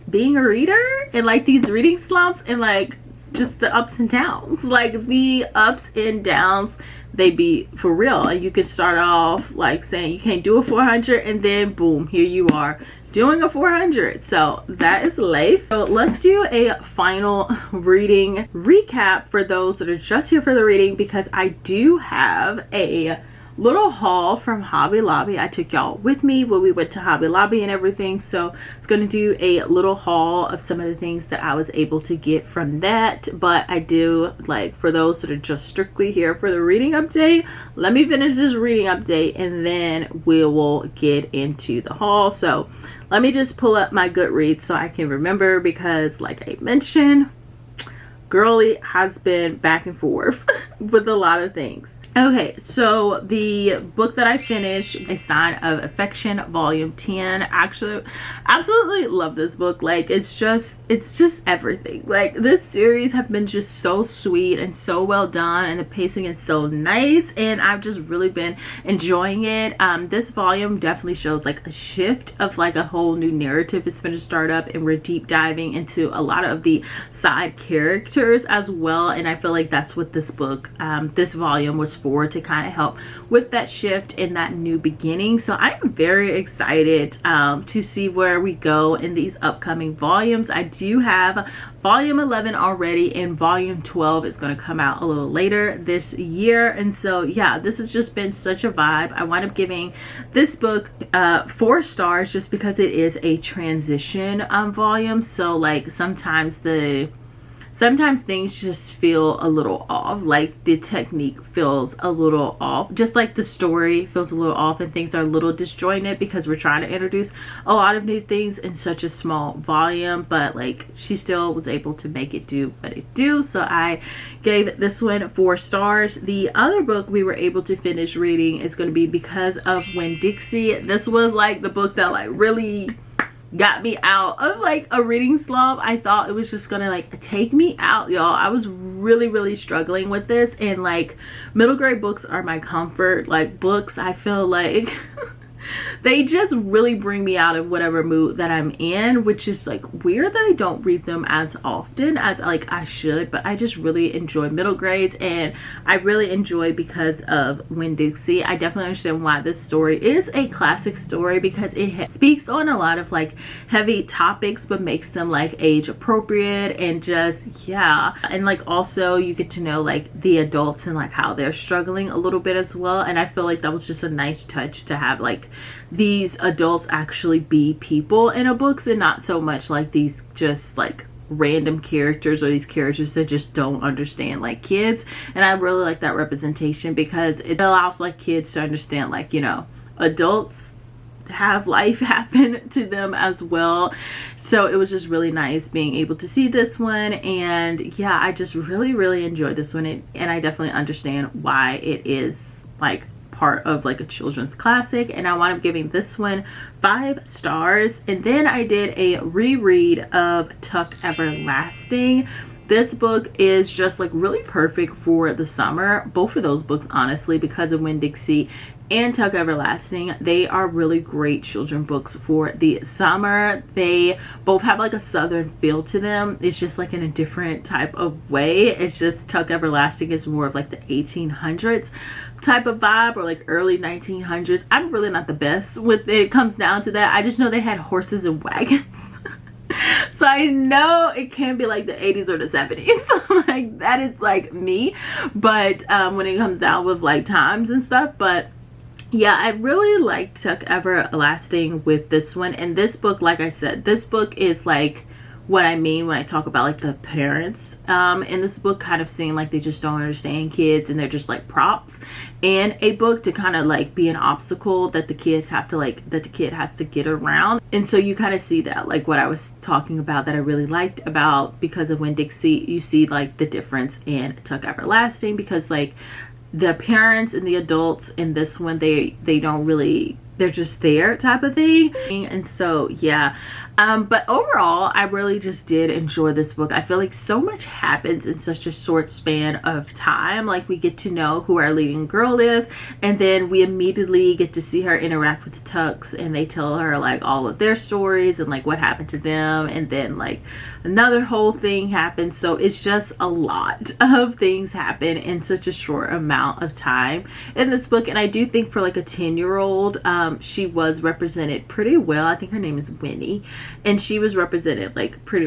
being a reader and like these reading slumps and like just the ups and downs, like the ups and downs, they be for real. And you could start off like saying you can't do a 400, and then boom, here you are doing a 400. So that is life. So let's do a final reading recap for those that are just here for the reading, because I do have a little haul from Hobby Lobby. I took y'all with me when we went to Hobby Lobby and everything, so it's going to do a little haul of some of the things that I was able to get from that. But I do, like, for those that are just strictly here for the reading update, let me finish this reading update and then we will get into the haul. So let me just pull up my Goodreads so I can remember, because like I mentioned, girly has been back and forth with a lot of things. Okay, so the book that I finished, A Sign of Affection, Volume 10. Actually, absolutely love this book. Like, it's just everything. Like, this series have been just so sweet and so well done, and the pacing is so nice, and I've just really been enjoying it. This volume definitely shows like a shift of like a whole new narrative is going to start up, and we're deep diving into a lot of the side characters as well. And I feel like that's what this book, this volume was for, to kind of help with that shift and that new beginning. So I'm very excited to see where we go in these upcoming volumes. I do have volume 11 already, and volume 12 is going to come out a little later this year. And so yeah, this has just been such a vibe. I wind up giving this book 4 stars just because it is a transition volume. So like sometimes sometimes things just feel a little off. Like the technique feels a little off, just like the story feels a little off, and things are a little disjointed because we're trying to introduce a lot of new things in such a small volume. But like she still was able to make it do what it do, so I gave this one 4 stars. The other book we were able to finish reading is going to be Because of Winn-Dixie. This was like the book that like really got me out of like a reading slump. I thought it was just gonna like take me out, y'all. I was really struggling with this, and like middle grade books are my comfort like books. I feel like they just really bring me out of whatever mood that I'm in, which is like weird that I don't read them as often as like I should, but I just really enjoy middle grades, and I really enjoy Because of Winn-Dixie. I definitely understand why this story is a classic story, because it speaks on a lot of like heavy topics but makes them like age appropriate, and just yeah, and like also you get to know like the adults and like how they're struggling a little bit as well. And I feel like that was just a nice touch to have like these adults actually be people in a books, and not so much like these just like random characters or these characters that just don't understand like kids. And I really like that representation, because it allows like kids to understand like, you know, adults have life happen to them as well. So it was just really nice being able to see this one, and yeah, I just really enjoyed this one, and I definitely understand why it is like part of like a children's classic. And I wound up giving this one 5 stars. And then I did a reread of Tuck Everlasting. This book is just like really perfect for the summer. Both of those books, honestly, Because of Winn-Dixie and Tuck Everlasting, they are really great children books for the summer. They both have like a southern feel to them. It's just like in a different type of way. It's just Tuck Everlasting is more of like the 1800s type of vibe, or like early 1900s. I'm really not the best with it comes down to that. I just know they had horses and wagons. So I know it can be like the 80s or the 70s. Like that is like me. But when it comes down with like times and stuff. But yeah, I really liked Tuck Everlasting with this one. And this book, like I said, this book is like what I mean when I talk about like the parents in this book kind of seem like they just don't understand kids, and they're just like props in a book to kind of like be an obstacle that the kids have to like, that the kid has to get around. And so you kind of see that, like what I was talking about that I really liked about Because of Winn-Dixie, you see like the difference in Tuck Everlasting, because like the parents and the adults in this one, they don't really, they're just there type of thing. And so yeah, but overall I really just did enjoy this book. I feel like so much happens in such a short span of time. Like we get to know who our leading girl is, and then we immediately get to see her interact with the Tucks, and they tell her like all of their stories and like what happened to them, and then like another whole thing happens. So it's just a lot of things happen in such a short amount of time in this book. And I do think for like a 10-year-old, she was represented pretty well. I think her name is Winnie, and she was represented like pretty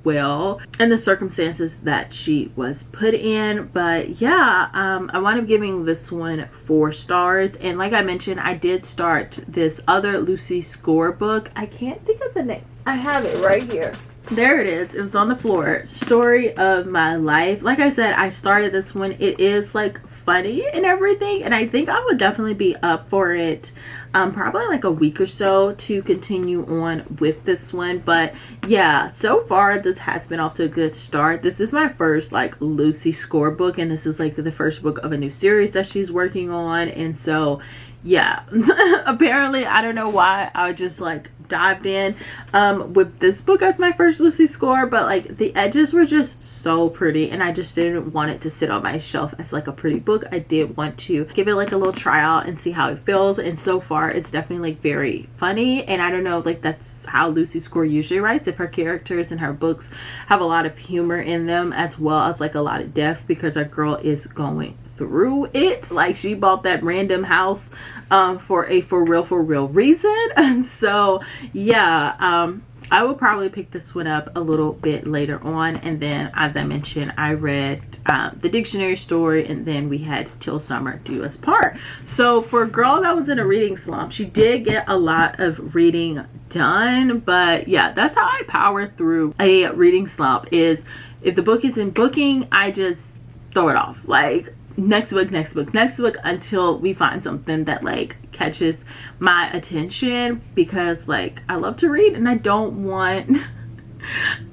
well in the circumstances that she was put in. But yeah, I wound up giving this one 4 stars. And like I mentioned, I did start this other Lucy Score book. I can't think of the name. I have it right here. There it is. It was on the floor. Story of My Life. Like I said, I started this one. It is like funny and everything, and I think I would definitely be up for it probably like a week or so to continue on with this one. But yeah, so far this has been off to a good start. This is my first like Lucy Score book, and this is like the first book of a new series that she's working on. And so yeah, apparently I don't know why I just like dived in with this book as my first Lucy Score, but like the edges were just so pretty, and I just didn't want it to sit on my shelf as like a pretty book. I did want to give it like a little try out and see how it feels, and so far it's definitely like very funny. And I don't know, like that's how Lucy Score usually writes, if her characters and her books have a lot of humor in them as well as like a lot of depth, because our girl is going through it. Like she bought that random house for a for real reason. And so yeah, I will probably pick this one up a little bit later on. And then, as I mentioned, I read the dictionary story, and then we had Till Summer Do Us Part. So for a girl that was in a reading slump, she did get a lot of reading done. But yeah, that's how I power through a reading slump, is if the book is in booking, I just throw it off. Like, next book, next book, next book, until we find something that like catches my attention, because like I love to read and I don't want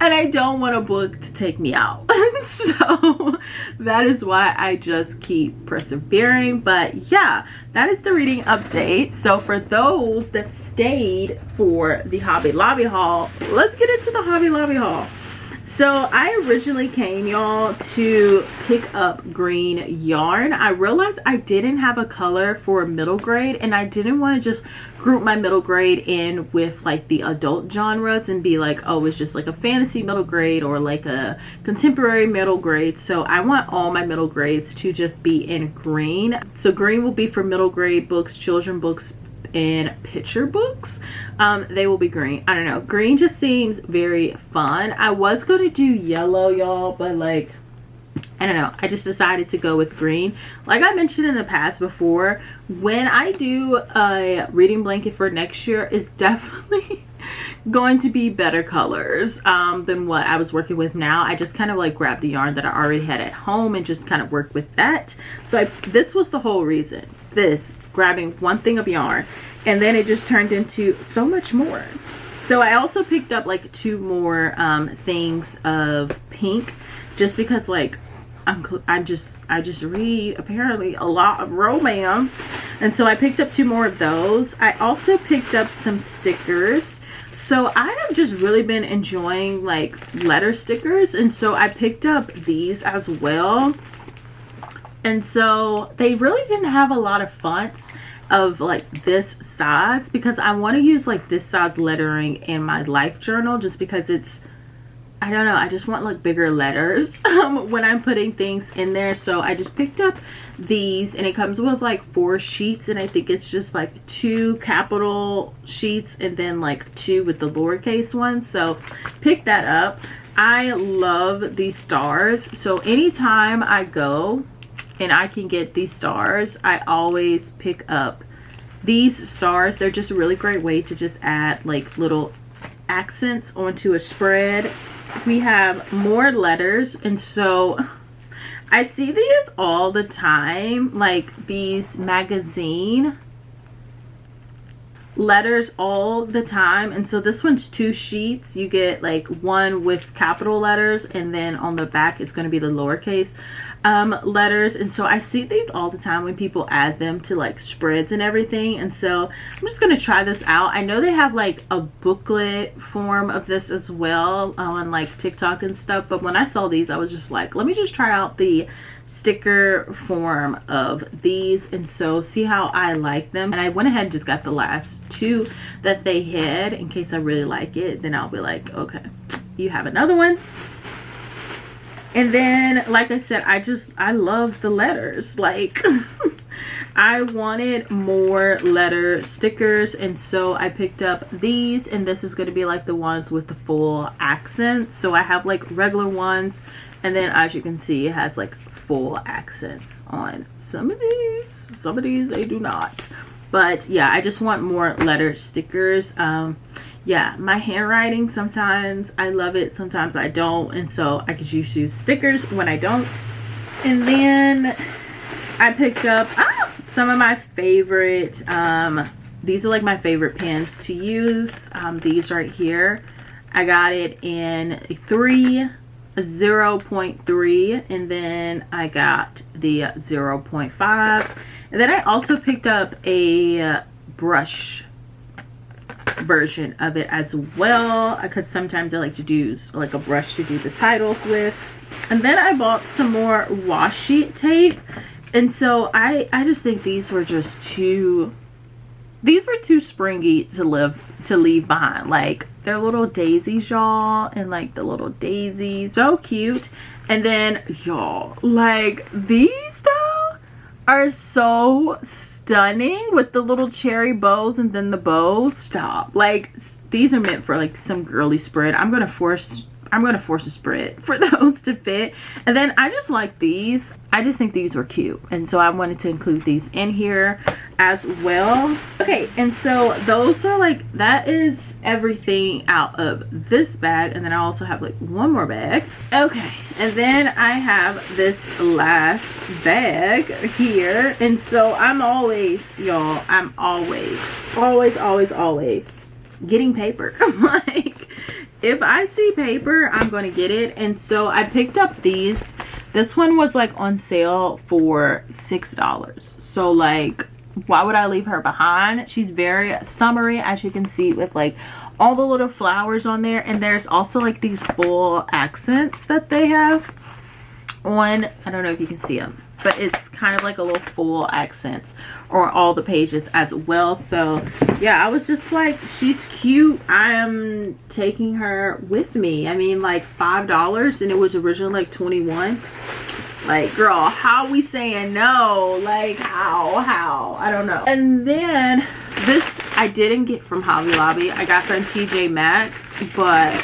a book to take me out. So that is why I just keep persevering. But yeah, that is the reading update. So for those that stayed for the Hobby Lobby haul, let's get into the Hobby Lobby haul. So I originally came, y'all, to pick up green yarn. I realized I didn't have a color for middle grade, and I didn't want to just group my middle grade in with like the adult genres and be like, oh, it's just like a fantasy middle grade or like a contemporary middle grade. So I want all my middle grades to just be in green. So green will be for middle grade books, children books, and picture books. They will be green. I don't know, green just seems very fun. I was going to do yellow, y'all, but like, I don't know, I just decided to go with green. Like I mentioned in the past before, when I do a reading blanket for next year, is definitely going to be better colors than what I was working with now. I just kind of like grabbed the yarn that I already had at home and just kind of worked with that. So this was the whole reason, grabbing one thing of yarn, and then it just turned into so much more. So I also picked up like 2 more things of pink, just because like I just read apparently a lot of romance, and so I picked up 2 more of those. I also picked up some stickers. So I have just really been enjoying like letter stickers, and so I picked up these as well. And so they really didn't have a lot of fonts of like this size, because I want to use like this size lettering in my life journal, just because it's, I don't know, I just want like bigger letters when I'm putting things in there. So I just picked up these, and it comes with like 4 sheets, and I think it's just like 2 capital sheets and then like 2 with the lowercase ones. So pick that up. I love these stars, so anytime I go and I can get these stars, I always pick up these stars. They're just a really great way to just add like little accents onto a spread. We have more letters, and so I see these all the time, like these magazine letters all the time. And so this one's 2 sheets. You get like 1 with capital letters, and then on the back it's going to be the lowercase letters. And so I see these all the time when people add them to like spreads and everything. And so I'm just going to try this out. I know they have like a booklet form of this as well on like TikTok and stuff, but when I saw these, I was just like, let me just try out the sticker form of these, and so see how I like them. And I went ahead and just got the last 2 that they had in case I really like it. Then I'll be like, okay, you have another one. And then, like I said, I love the letters. Like I wanted more letter stickers, and so I picked up these, and this is going to be like the ones with the full accents. So I have like regular ones, and then as you can see, it has like full accents on some of these they do not. But yeah, I just want more letter stickers. Yeah, my handwriting, sometimes I love it, sometimes I don't, and so I could use stickers when I don't. And then I picked up some of my favorite these are like my favorite pens to use. These right here, I got it in 0.3, and then I got the 0.5, and then I also picked up a brush version of it as well, because sometimes I like to do like a brush to do the titles with. And then I bought some more washi tape, and so I just think these were just too springy to leave behind. Like, they're little daisies, y'all, and like the little daisies, so cute. And then y'all, like, these though are so stunning with the little cherry bows and then the bows. Stop. Like, these are meant for like some girly spread. I'm gonna force a spread for those to fit. And then I just like these. I just think these were cute, and so I wanted to include these in here as well. Okay, and so those are like, that is everything out of this bag. And then I also have like one more bag. Okay, and then I have this last bag here. And so I'm always, y'all, I'm always getting paper. Like, if I see paper, I'm gonna get it. And so I picked up these. This one was like on sale for $6. So like, why would I leave her behind? She's very summery, as you can see, with like all the little flowers on there. And there's also like these full accents that they have on. I don't know if you can see them, but it's kind of like a little full accents on all the pages as well. So yeah, I was just like, she's cute. I am taking her with me. I mean, like $5, and it was originally like $21. Like, girl, how we saying no? Like, how? I don't know. And then this I didn't get from Hobby Lobby. I got from TJ Maxx. But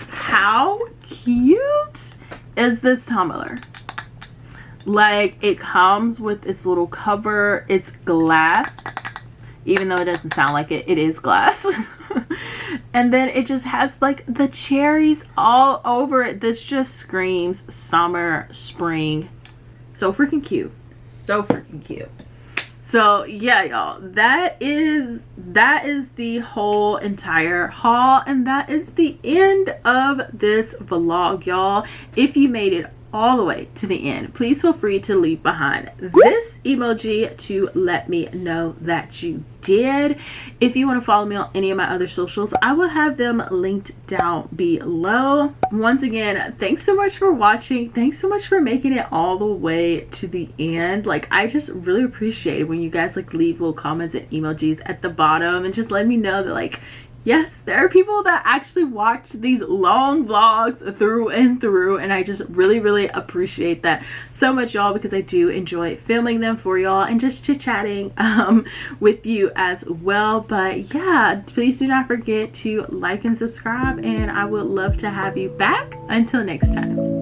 how cute is this tumbler? Like, it comes with this little cover. It's glass, even though it doesn't sound like it. It is glass. And then it just has like the cherries all over it. This just screams summer, spring. So freaking cute. So freaking cute. So yeah, y'all, that is the whole entire haul, and that is the end of this vlog, y'all. If you made it all the way to the end, please feel free to leave behind this emoji to let me know that you did. If you want to follow me on any of my other socials, I will have them linked down below. Once again, thanks so much for watching. Thanks so much for making it all the way to the end. Like, I just really appreciate it when you guys like leave little comments and emojis at the bottom and just let me know that, like, yes, there are people that actually watch these long vlogs through and through, and I just really appreciate that so much, y'all, because I do enjoy filming them for y'all and just chit-chatting with you as well. But yeah, please do not forget to like and subscribe, and I would love to have you back. Until next time.